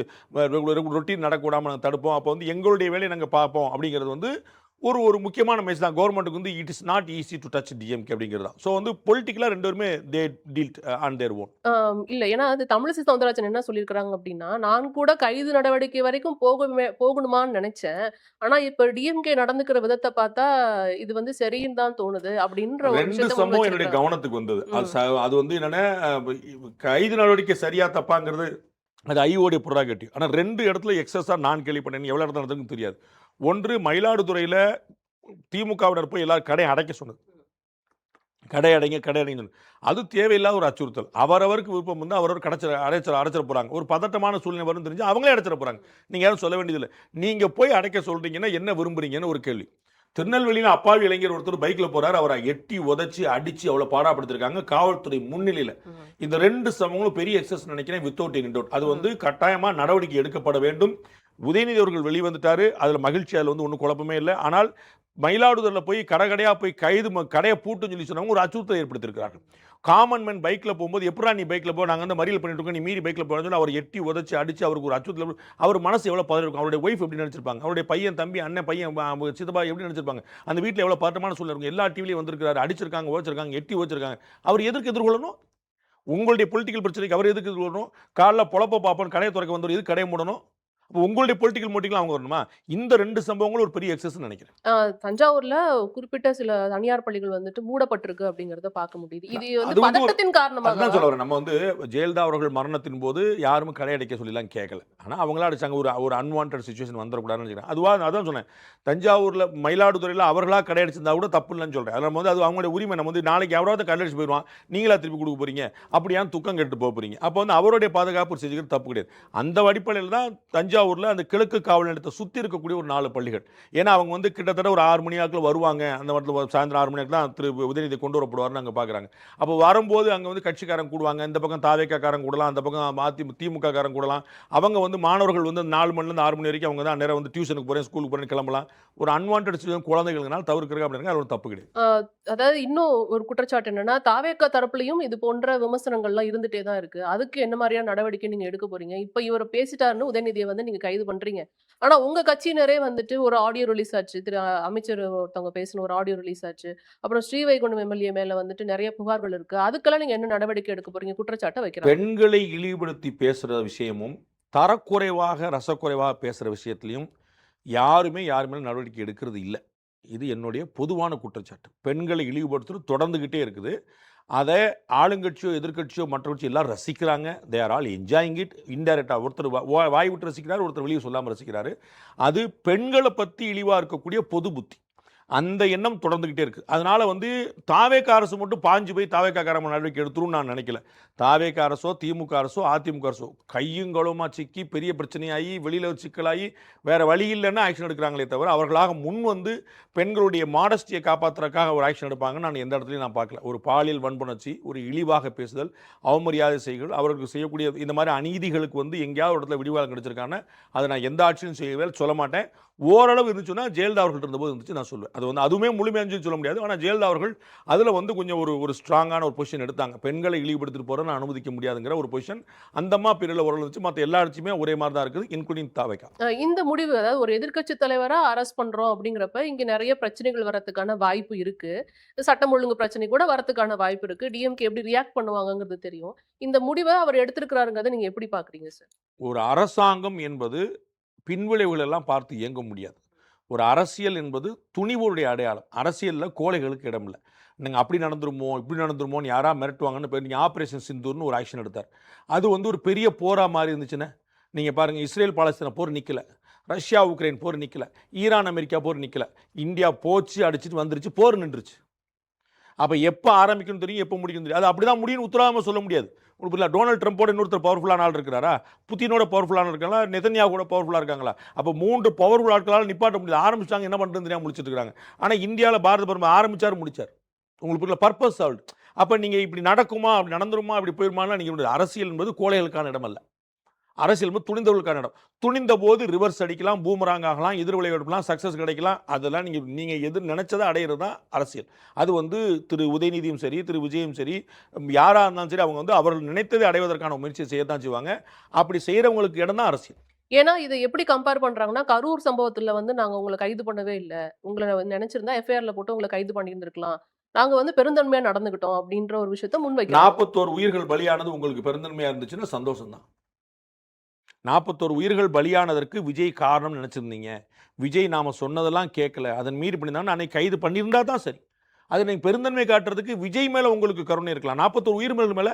ரொட்டீன் நடக்கூடாமல் நாங்கள் தடுப்போம், அப்போ வந்து எங்களுடைய வேலையை நாங்கள் பார்ப்போம் அப்படிங்கிறது வந்து ஒரு ஒரு முக்கியமான மெசேஜ் தான். கவர்மெண்ட்டுக்கு வந்து it is not easy to touch DMK அப்படிங்கிறது தான். ஸோ வந்து பொலிட்டிக்கலாக ரெண்டு பேருமே தே டீல்ட் ஆன் தேர் ஓன். இல்ல. ஏன்னா அது தமிழிசை சவுந்தரராஜன் என்ன சொல்லியிருக்கிறாங்க அப்படின்னா, நான் கூட கைது நடவடிக்கை வரைக்கும் போகணுமான்னு நெனைச்சேன். ஆனா இப்ப டிஎம்கே நடந்துக்கிற விதத்த பார்த்தா, இது வந்து சரின்னு தான் தோணுது அப்படின்ற ஒரு ரெண்டு விஷயத்த முன் சம்பவம் என்னுடைய வச்சிருக்காங்க. கவனத்துக்கு வந்தது. ம். அது வந்து என்னன்னா, கைது நடவடிக்கை சரியா தப்பாங்கிறது அது ஐஓடைய ப்ரொராகேட்டிவ். ஆனால் ரெண்டு இடத்துல எக்ஸஸாக நான் கேள்விப்பட்டேன். எவ்வளோ இடத்துல நடந்ததுன்னு தெரியாது. ஒன்று மயிலாடுதுறையில் திமுகவினர் போய் எல்லாரும் கடை அடைக்க சொன்னது. கடை அடைங்க, கடை அடைங்க. அது தேவையில்லாத ஒரு அச்சுறுத்தல். அவரவருக்கு விருப்பம் வந்து அவரவர் அடைச்சிட போறாங்க. ஒரு பதட்டமான சூழ்நிலை வரும்னு தெரிஞ்சு அவங்களே அடைச்சிட போறாங்க. நீங்க யாரும் சொல்ல வேண்டியதில்லை. நீங்க போய் அடைக்க சொல்றீங்கன்னா என்ன விரும்புறீங்கன்னு ஒரு கேள்வி. திருநெல்வேலியில் அப்பாவி இளைஞர் ஒருத்தர் பைக்ல போறாரு, அவரை எட்டி உதைச்சி அடிச்சு அவ்வளவு பாடாப்படுத்திருக்காங்க காவல்துறை முன்னிலையில. இந்த ரெண்டு சமங்களும் பெரிய எக்ஸஸ் நினைக்கிறேன், வித்தவுட் எனி டவுட். அது வந்து கட்டாயமா நடவடிக்கை எடுக்கப்பட வேண்டும். உதயநிதி அவர்கள் வெளிவந்துட்டாரு, அதுல மகிழ்ச்சி, அதுல வந்து ஒன்றும் குழப்பமே இல்லை. ஆனால் மயிலாடுதுறையில் போய் கடையா போய் கடையை பூட்டுன்னு சொல்லி சொன்னவங்க ஒரு அச்சுறுத்தலை ஏற்படுத்தியிருக்கிறார்கள். காமன் மேன் பைக்ல போகும்போது எப்படா நீ பைக்ல போ, நாங்கள் வந்து மறியல் பண்ணிட்டு இருக்கோம், நீ மீறி பைக்ல போகணும்னு சொல்லி அவர் எட்டி உதச்சி அடிச்சு அவருக்கு ஒரு அச்சுறுத்தல். அவர் மனசு எவ்வளவு பதறி இருக்கும், அவருடைய ஒய்ஃப் எப்படி நினைச்சிருப்பாங்க, அவருடைய பையன், தம்பி, அண்ணன், பையன், சித்தப்பா எப்படி நினைச்சிருப்பாங்க, அந்த வீட்டில் எவ்வளவு பதட்டமான சூழ்நிலை இருக்கும். எல்லா டிவிலையும் வந்திருக்காரு, அடிச்சிருக்காங்க, ஓச்சிருக்காங்க, எட்டி ஓச்சிருக்காங்க. அவர் எதற்கு எதிர்கொள்ளணும்? உங்களுடைய பொலிட்டிக்கல் பிரச்சனைக்கு அவர் எதுக்கு எதிர்கொள்ளணும்? காலைல பொழப்ப பார்ப்போம், கடையை திறக்க வந்தவர் எதுக்கு கடையை மூடணும்? அப்போ உங்களுடைய பொலிட்டிக்கல் மோட்டிவ்ல அவங்க வரணுமா? இந்த ரெண்டு சம்பவங்களும் ஒரு பெரிய எக்ஸஸ்ன்னு நினைக்கிறேன். தஞ்சாவூர்ல குறிப்பிட்ட சில தனியார் பள்ளிகள் வந்துட்டு மூடப்பட்டிருக்கு அப்படிங்கிறத பார்க்க முடியுது. இது அது வந்து வந்து பதட்டத்தின் காரணமாக அதுதான் சொல்ல வரேன். நம்ம வந்து ஜெயலலிதா அவர்கள் மரணத்தின் போது யாரும் கடை அடைக்க சொல்லிலாம் கேட்கல. ஆனா அவங்களா அடிச்சாங்க. ஒரு அன்வான்டட் சிச்சுவேஷன் வந்துடக்கூடாதுன்னு நினைக்கிறேன். அதான் சொன்னேன். தஞ்சாவூர்ல மயிலாடுதுறையில அவர்களா கடை அடிச்சிருந்தா கூட தப்பு இல்லைன்னு சொல்றேன். அது நம்ம வந்து அது அவங்களுடைய உரிமை. நம்ம வந்து நாளைக்கு எவராவது கடை அடிச்சு போயிடுவான், நீங்களா திருப்பி கொடுக்க போறீங்க, அப்படியான் துக்கம் கெட்டு போக போறீங்க. அப்போ வந்து அவருடைய பாதுகாப்பு செஞ்சுக்கிறது தப்பு கிடையாது. அந்த அடிப்படையில் தான் தஞ்சாவூர்ல அந்த கிழக்கு காவல் நிலையத்தை சுத்தி இருக்கக்கூடிய ஒரு 4 பள்ளிகள். ஏன்னா அவங்க வந்து கிட்டத்தட்ட ஒரு 6 மணி வாக்கில் வருவாங்க. அந்த இடத்துல சாயந்தரம் 6 மணி தான் திரு உதயநிதி கொண்டு வரப்படுவார்னு அங்கே பார்க்குறாங்க. அப்போ வரும்போது அங்கே வந்து கட்சிக்காரங்க கூடுவாங்க. இந்த பக்கம் தாவேக்காரங்க கூடலாம், அந்த பக்கம் திமுக காரங்க கூடலாம். அவங்க வந்து மாணவர்கள் வந்து 4 மணிலேருந்து 6 மணி வரைக்கும் அவங்க தான் நேரம் வந்து டியூஷனுக்கு போகிறேன், ஸ்கூலுக்கு போகிறேன் கிளம்பலாம். ஒரு அன்வான்டட் சிச்சுவேஷன் குழந்தைகளுக்குனால தவிர்க்கிறது அப்படிங்க. அது ஒரு தப்பு கிடையாது. அதாவது இன்னும் ஒரு குற்றச்சாட்டு என்னன்னா, தாவேக்கா தரப்புலயும் இது போன்ற விமர்சனங்கள்லாம் இருந்துட்டே தான் இருக்கு. அதுக்கு என்ன மாதிரியான நடவடிக்கை நீங்க எடுக்க போறீங்க? இப்ப இவர் பேசிட்டாருன்னு உதயநிதியை வந்து நீங்க கைது பண்றீங்க. ஆனா உங்க கட்சியினரே வந்துட்டு ஒரு ஆடியோ ரிலீஸ் ஆச்சு. அமைச்சர் ஒருத்தவங்க பேசின ஒரு ஆடியோ ரிலீஸ் ஆச்சு. அப்புறம் ஸ்ரீவைகுண்டம் எம்எல்ஏ மேல வந்துட்டு நிறைய புகார்கள் இருக்கு. அதுக்கெல்லாம் நீங்க என்ன நடவடிக்கை எடுக்க போறீங்க? குற்றச்சாட்டை வைக்கிறாங்க. பெண்களை இழிவுபடுத்தி பேசுற விஷயமும், தரக்குறைவாக ரசக்குறைவாக பேசுற விஷயத்திலையும் யாருமே யார் மேலும் நடவடிக்கை எடுக்கிறது இல்லை. இது என்னுடைய பொதுவான குற்றச்சாட்டு. பெண்களை இழிவுபடுத்துறது தொடர்ந்துகிட்டே இருக்குது. அதை ஆளுங்கட்சியோ, எதிர்க்கட்சியோ, மற்ற கட்சி எல்லாரும் ரசிக்கிறாங்க. They are all enjoying it. இன்டைரக்டா ஒருத்தர் வாய் விட்டு ரசிக்கிறார், ஒருத்தர் வெளியே சொல்லாமல் ரசிக்கிறாரு. அது பெண்களை பற்றி இழிவாக இருக்கக்கூடிய பொது புத்தி. அந்த எண்ணம் தொடர்ந்துகிட்டே இருக்கு. அதனால வந்து தாவேக அரசு மட்டும் பாஞ்சு போய் தாவேக்காரங்க நடவடிக்கை எடுத்துரும் நான் நினைக்கல. தாவேக அரசோ, திமுக அரசோ, அதிமுக அரசோ கையுங்களுமா சிக்கி பெரிய பிரச்சனையாகி வெளியில சிக்கலாகி வேற வழி இல்லைன்னா ஆக்ஷன் எடுக்கிறாங்களே தவிர, அவர்களாக முன் வந்து பெண்களுடைய மாடஸ்டியை காப்பாற்றுறதுக்காக ஒரு ஆக்ஷன் எடுப்பாங்க நான் எந்த இடத்துலையும் நான் பார்க்கல. ஒரு பாலியல் வன்புணர்ச்சி, ஒரு இழிவாக பேசுதல், அவமரியாதை செய்கள், அவர்களுக்கு செய்யக்கூடிய இந்த மாதிரி அநீதிகளுக்கு வந்து எங்கேயாவது ஒரு இடத்துல விடிவாளம் கிடைச்சிருக்காங்க. அதை நான் எந்த ஆட்சியும் செய்யவே சொல்ல மாட்டேன். ஓரளவு இருந்துச்சுன்னா ஜெயலலிதா அவர்கள் இருந்தபோது இருந்துச்சு நான் சொல்லுவேன். அது வந்து அதுவுமே முழுமையாக சொல்ல முடியாது. ஆனால் ஜெயலலிதா அவர்கள் அதில் வந்து கொஞ்சம் ஒரு ஸ்ட்ராங்கான ஒரு பொசிஷன் எடுத்தாங்க. பெண்களை இழிவுபடுத்திட்டு போகிற நான் அனுமதிக்க முடியாதுங்கிற ஒரு பொசிஷன் அந்தம்மா பீரியடில் ஓரளவு இருந்துச்சு. மற்ற எல்லா ஆட்சியுமே ஒரே மாதிரி தான் இருக்குது, இன்க்ளூடிங் தாவேகா. இந்த முடிவு, அதாவது ஒரு எதிர்க்கட்சி தலைவரா அரெஸ்ட் பண்றோம் அப்படிங்கிறப்ப இங்க நிறைய பிரச்சனைகள் வரதுக்கான வாய்ப்பு இருக்கு. சட்டம் ஒழுங்கு பிரச்சனை கூட வரதுக்கான வாய்ப்பு இருக்கு. டிஎம்கே எப்படி ரியாக்ட் பண்ணுவாங்கங்கிறது தெரியும். இந்த முடிவை அவர் எடுத்திருக்கிறாருங்கிறத நீங்க எப்படி பாக்குறீங்க சார்? ஒரு அரசாங்கம் என்பது பின்விளைவுகள் எல்லாம் பார்த்து இயங்க முடியாது. ஒரு அரசியல் என்பது துணிவோடைய அடையாளம். அரசியலில் கோழைகளுக்கு இடம் இல்லை. நீங்கள் அப்படி நடந்துருமோ இப்படி நடந்துருமோன்னு யாராக மிரட்டுவாங்கன்னு இப்போ நீங்கள் ஆப்ரேஷன் சிந்தூர்னு ஒரு ஆக்ஷன் எடுத்தார். அது வந்து ஒரு பெரிய போராக மாதிரி இருந்துச்சுன்னா நீங்கள் பாருங்கள், இஸ்ரேல் பாலஸ்தீன போர் நிற்கலை, ரஷ்யா உக்ரைன் போர் நிற்கலை, ஈரான் அமெரிக்கா போர் நிற்கலை, இந்தியா போச்சு அடிச்சுட்டு வந்துருச்சு, போர் நின்றுச்சு. அப்போ எப்போ ஆரம்பிக்கணும் தெரியும், எப்போ முடிக்கணும் தெரியும். அது அப்படி தான் முடியும்னு உத்தரவாதமாக சொல்ல முடியாது. உங்களுக்கு புரியல, டொனால்ட் ட்ரம்ப்போட இன்னொருத்தர் பவர்ஃபுல்லான ஆள் இருக்கிறாரா, புத்தினோட பவர்ஃபுல்லான இருக்காங்களா, நெதன்யா கூட பவர்ஃபுல்லாக இருக்காங்களா? அப்போ 3 பவர்ஃபுல் ஆட்களால் நிப்பாட்ட முடியல. ஆரம்பிச்சிட்டாங்க, என்ன பண்ணுறது தெரியாமல் முடிச்சுட்டு இருக்காங்க. ஆனால் இந்தியாவில் பாரத பிரதமர் ஆரம்பிச்சார், முடிச்சார். உங்களுக்கு புரியல, பர்பஸ் சால்வ். அப்போ நீங்கள் இப்படி நடக்குமா, அப்படி நடந்துருமா, அப்படி போயிருமானா நீங்கள் அரசியல் என்பது கோழைகளுக்கான இடம் அல்ல. அரசியல் என்பது துணிந்தவர்களுக்கான இடம். துணிந்த போது ரிவர்ஸ் அடிக்கலாம், பூமராங் ஆகலாம், எதிர் விளையாடலாம், சக்ஸஸ் கிடைக்கலாம். அதெல்லாம் நீங்கள் எது நினைச்சதை அடையிறது தான் அரசியல். அது வந்து திரு உதயநிதியும் சரி, திரு விஜயும் சரி, யாராக இருந்தாலும் சரி, அவங்க வந்து அவர்கள் நினைத்ததை அடைவதற்கான முயற்சியை செய்யத்தான் செய்வாங்க. அப்படி செய்கிறவங்களுக்கு இடம் தான் அரசியல். ஏன்னா இதை எப்படி கம்பேர் பண்றாங்கன்னா, கரூர் சம்பவத்துல வந்து நாங்க உங்களை கைது பண்ணவே இல்ல. உங்கள நினைச்சிருந்தா எஃப்ஐஆர்ல போட்டு உங்களை கைது பண்ணியிருந்திருக்கலாம். நாங்க வந்து பெருந்தன்மையா நடந்துக்கிட்டோம் அப்படின்ற ஒரு விஷயத்த முன்வைக்கிறாங்க. 41 உயிர்கள் பலியானது உங்களுக்கு பெருந்தன்மையாக இருந்துச்சுன்னா சந்தோஷம் தான். 41 உயிர்கள் பலியானதற்கு விஜய் காரணம் நினச்சிருந்தீங்க. விஜய் நாம் சொன்னதெல்லாம் கேட்கல, அதன் மீறி பண்ணியிருந்தாங்கன்னா அன்னைக்கு கைது பண்ணியிருந்தா தான் சரி. அது நீங்கள் பெருந்தன்மை காட்டுறதுக்கு விஜய் மேலே உங்களுக்கு கருணை இருக்கலாம். 41 உயிர்கள் மேலே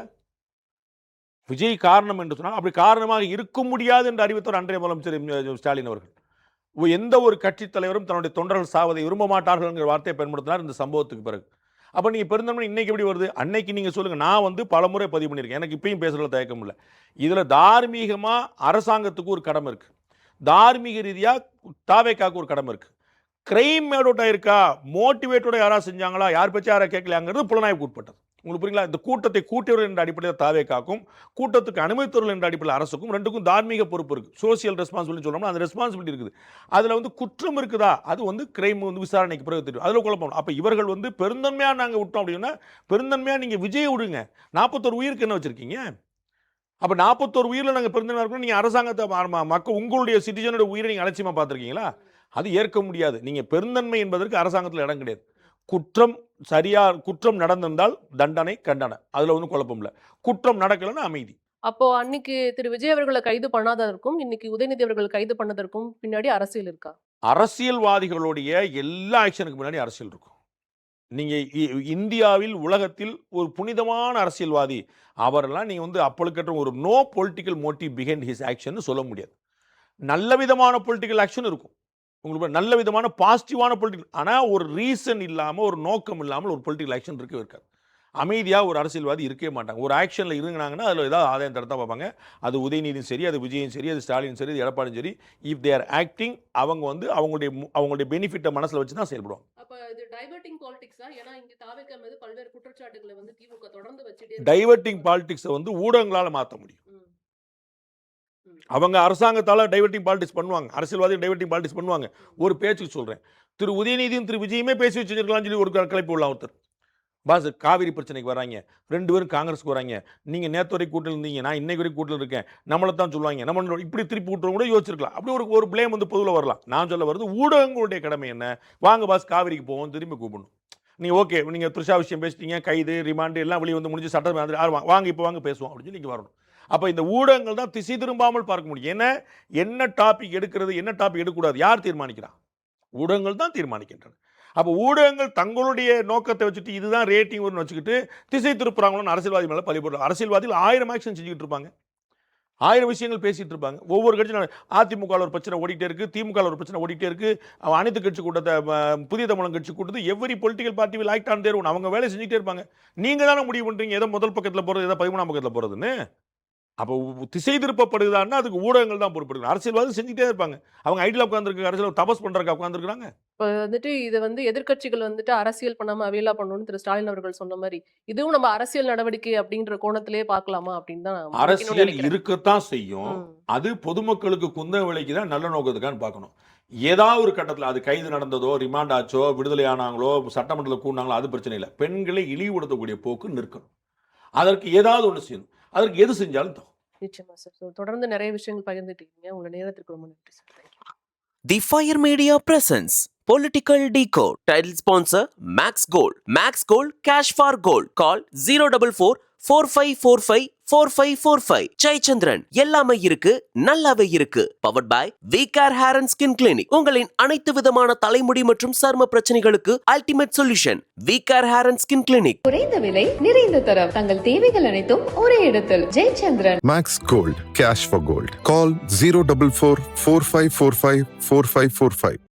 விஜய் காரணம் என்று சொன்னால் அப்படி காரணமாக இருக்க முடியாது என்று அறிவித்தவர் அன்றைய முதலமைச்சர் ஸ்டாலின் அவர்கள். எந்த ஒரு கட்சித் தலைவரும் தன்னுடைய தொண்டர்கள் சாவதை விரும்ப மாட்டார்கள் என்கிற வார்த்தையை பயன்படுத்தினார் இந்த சம்பவத்துக்கு பிறகு. அப்போ நீங்கள் பெருந்தன்மை இன்னைக்கு எப்படி வருது? அன்னைக்கு நீங்கள் சொல்லுங்கள். நான் வந்து பலமுறை பதிவு பண்ணியிருக்கேன், எனக்கு இப்பயும் பேசுகிறதுல தயக்கம் இல்லை. இதில் தார்மீகமாக அரசாங்கத்துக்கு ஒரு கடமை இருக்குது, தார்மீக ரீதியாக தாவேக்காவுக்கு ஒரு கடமை இருக்குது. கிரைம் மேடோட்டாக இருக்கா, மோட்டிவேட்டோட யாராவது செஞ்சாங்களா, யார் பற்றி யாரை கேட்கலையாங்கிறது புலனாய்வுக்கு உட்பட்டது. உங்களுக்கு புரியுங்களா? இந்த கூட்டத்தை கூட்டியவர்கள் என்ற அடிப்படையில் தாவேக்காக்கும், கூட்டத்துக்கு அனுமதித்தவர்கள் என்ற அடிப்படையில் அரசுக்கும் ரெண்டுக்கும் தார்மீக பொறுப்பு இருக்குது. சோசியல் ரெஸ்பான்சிபிலிட்டி சொல்லணும்னா அந்த ரெஸ்பான்சிபிலிட்டி இருக்குது. அதில் வந்து குற்றம் இருக்குதா, அது வந்து கிரைம் வந்து விசாரணைக்கு பிறகு தெரியும். அதில் குழப்பம். அப்போ இவர்கள் வந்து பெருந்தன்மையாக நாங்கள் விட்டோம் அப்படின்னா, பெருந்தன்மையாக நீங்கள் விஜய் விடுங்க. 41 உயிருக்கு என்ன வச்சுருக்கீங்க? அப்போ 41 உயிரில் நாங்கள் பெருந்தன்மையாக இருக்கணும். நீங்கள் அரசாங்கத்தை மக்கள் உங்களுடைய சிட்டிசனோட உயிரை நீங்கள் அலட்சியமாக பார்த்துருக்கீங்களா? அது ஏற்க முடியாது. நீங்கள் பெருந்தன்மை என்பதற்கு அரசாங்கத்தில் இடம் கிடையாது. குற்றம் நடந்திருந்தால் தண்டனை, கண்டனை, அதுல ஒன்றும் குழப்பம் இல்லை. குற்றம் நடக்கலைன்னா அமைதி. அப்போ அன்னைக்கு திரு விஜய் அவர்களை கைது பண்ணாததற்கும் இன்னைக்கு உதயநிதி அவர்கள் கைது பண்ணதற்கும் பின்னாடி அரசியல் இருக்கா? அரசியல்வாதிகளுடைய எல்லா ஆக்ஷனுக்கு முன்னாடி அரசியல் இருக்கும். நீங்க இந்தியாவில் உலகத்தில் ஒரு புனிதமான அரசியல்வாதி அவரெல்லாம் நீங்க வந்து அப்பொழுது ஒரு no political motive behind his action சொல்ல முடியாது. நல்ல விதமான பொலிட்டிக்கல் ஆக்ஷன் இருக்கும், உங்களுக்கு நல்ல விதமான பாசிட்டிவான பொலிட்டிக்கல். ஆனால் ஒரு ரீசன் இல்லாமல், ஒரு நோக்கம் இல்லாமல் ஒரு பொலிட்டிக்கல் ஆக்ஷன் இருக்கவே இருக்காது. அமைதியாக ஒரு அரசியல்வாதி இருக்கவே மாட்டாங்க. ஒரு ஆக்ஷனில் இருந்தாங்கன்னா அதில் ஏதாவது ஆதாயம் தரத்தான் பார்ப்பாங்க. அது உதயநிதியும் சரி, அது விஜயும் சரி, அது ஸ்டாலினும் சரி, அது எடப்பாடியும் சரி. இஃப் தே ஆர் ஆக்டிங், அவங்க வந்து அவங்களுடைய பெனிஃபிட்டை மனசில் வச்சு தான் செயல்படுவாங்க. அப்ப இது டைவர்ட்டிங் பாலிடிக்ஸா? ஏன்னா இங்க தாவேக்கா மீது பல்வேறு குற்றச்சாட்டுகளை வந்து திமுக தொடர்ந்து வச்சுட்டே டைவர்ட்டிங் பாலிடிக்ஸை வந்து ஊடகங்களால் மாற்ற முடியும். அவங்க அரசாங்கத்தால் டைவர்ட்டிங் பாலிடிக்ஸ் பண்ணுவாங்க, அரசியல்வாதி டைவர்ட்டிங் பாலிடிக்ஸ் பண்ணுவாங்க. ஒரு பேச்சுக்கு சொல்கிறேன், திரு உதயநிதியும் திரு விஜயுமே பேசி வச்சுருக்கலாம்னு சொல்லி ஒரு கிளப்பி உள்ள ஒருத்தர். பாஸ் காவிரி பிரச்சனைக்கு வராங்க, 2 பேரும் காங்கிரஸுக்கு வராங்க, நீங்கள் நேற்று வரைக்கும் கூட்டில் இருந்தீங்க, நான் இன்னைக்கு வரைக்கும் கூட்டில் இருக்கேன், நம்மளை தான் சொல்லுவாங்க, நம்ம இப்படி திருப்பி விட்டுறவங்க கூட யோசிச்சிருக்கலாம். அப்படி ஒரு பிளேம் வந்து பொதுவில் வரலாம். நான் சொல்ல வருது, ஊடகங்களுடைய கடமை என்ன? வாங்க பாஸ் காவிரிக்கு போவோம், திரும்பி கூப்பிடணும். நீங்கள் ஓகே, நீங்கள் த்ரிஷா விஷயம் பேசிட்டீங்க, கைது ரிமாண்டு எல்லாம் வெளியே வந்து முடிஞ்சு சட்டம் வாங்க இப்போ வாங்க பேசுவோம் அப்படின்னு சொல்லி நீங்கள் வரணும். அப்போ இந்த ஊடகங்கள் தான் திசை திரும்பாமல் பார்க்க முடியும். ஏன்னா என்ன டாபிக் எடுக்கிறது, என்ன டாபிக் எடுக்கக்கூடாது யார் தீர்மானிக்கிறா? ஊடகங்கள் தான் தீர்மானிக்கின்றன. அப்போ ஊடகங்கள் தங்களுடைய நோக்கத்தை வச்சுட்டு இதுதான் ரேட்டிங் வரும்னு வச்சுக்கிட்டு திசை திருப்புறாங்களோன்னு அரசியல்வாதி மேலே பழி போடுறாங்க. அரசியல்வாதிகள் 1000 ஆக்ஷன் செஞ்சுக்கிட்டு இருப்பாங்க, 1000 விஷயங்கள் பேசிகிட்டு இருப்பாங்க. ஒவ்வொரு கட்சியும் அதிமுக ஒரு பிரச்சனை ஓடிட்டே இருக்குது, திமுக ஒரு பிரச்சனை ஓடிட்டே இருக்குது, அனைத்து கட்சி கூட்டத்தை புதிய தமிழகம் கட்சி கூட்டத்தை every political party will act on their own. அவங்க வேலை செஞ்சுக்கிட்டே இருப்பாங்க. நீங்கள் தானே முடிவு பண்ணுறீங்க எதோ முதல் பக்கத்தில் போகிறது, எதோ 13ஆம் பக்கத்தில் போகிறதுன்னு. அப்போ திசை திருப்பப்படுதான்னா அதுக்கு ஊடகங்கள் தான் பொறுப்படுது. அரசியல்வாதி செஞ்சுட்டே இருப்பாங்க. அவங்க ஐடியில் உட்காந்துருக்கு, அரசியல் தபஸ் பண்ணுறதுக்கு உட்காந்துருக்காங்க. இப்போ வந்துட்டு இது வந்து எதிர்க்கட்சிகள் வந்துட்டு அரசியல் பண்ணாம அவையலா பண்ணணும்னு திரு ஸ்டாலின் அவர்கள் சொன்ன மாதிரி இதுவும் நம்ம அரசியல் நடவடிக்கை அப்படின்ற கோணத்திலே பார்க்கலாமா அப்படின்னு தான் நான் அரசியல் இருக்கத்தான் செய்யும். அது பொதுமக்களுக்கு குந்த விலைக்கு தான் நல்ல நோக்கத்துக்கான்னு பார்க்கணும். ஏதாவது ஒரு கட்டத்தில் அது கைது நடந்ததோ, ரிமாண்ட் ஆச்சோ, விடுதலை ஆனாங்களோ, சட்டமன்றத்தில் கூடினாங்களோ, அது பிரச்சனை இல்லை. பெண்களை இழிவுபடுத்தக்கூடிய போக்கு நிற்கணும். அதற்கு ஏதாவது ஒன்று செய்யணும். அதற்கு எது செஞ்சாலும் தான். நிச்சயமா சார். தொடர்ந்து நிறைய விஷயங்கள் பகிர்ந்துட்டீங்க. உங்க நேரத்திற்கு ரொம்ப நன்றி sir. Thank you. The Fire Media presents Political Decode. Title sponsor Max Gold. Max Gold, cash for gold. Call 044 4545 4545. Jayachandran, எல்லாமே இருக்கு, நல்லாவே இருக்கு. Powered by V care hair and skin clinic. உங்களின் அனைத்து விதமான தலைமுடி மற்றும் சரும பிரச்சனைகளுக்கு ultimate solution V care hair and skin clinic. குறைந்த விலை நிறைந்த தரம் தங்கள் தேவைகள் அனைத்தும் ஒரே இடத்தில். Jayachandran. Max Gold, cash for gold. Call 044 4545 4545.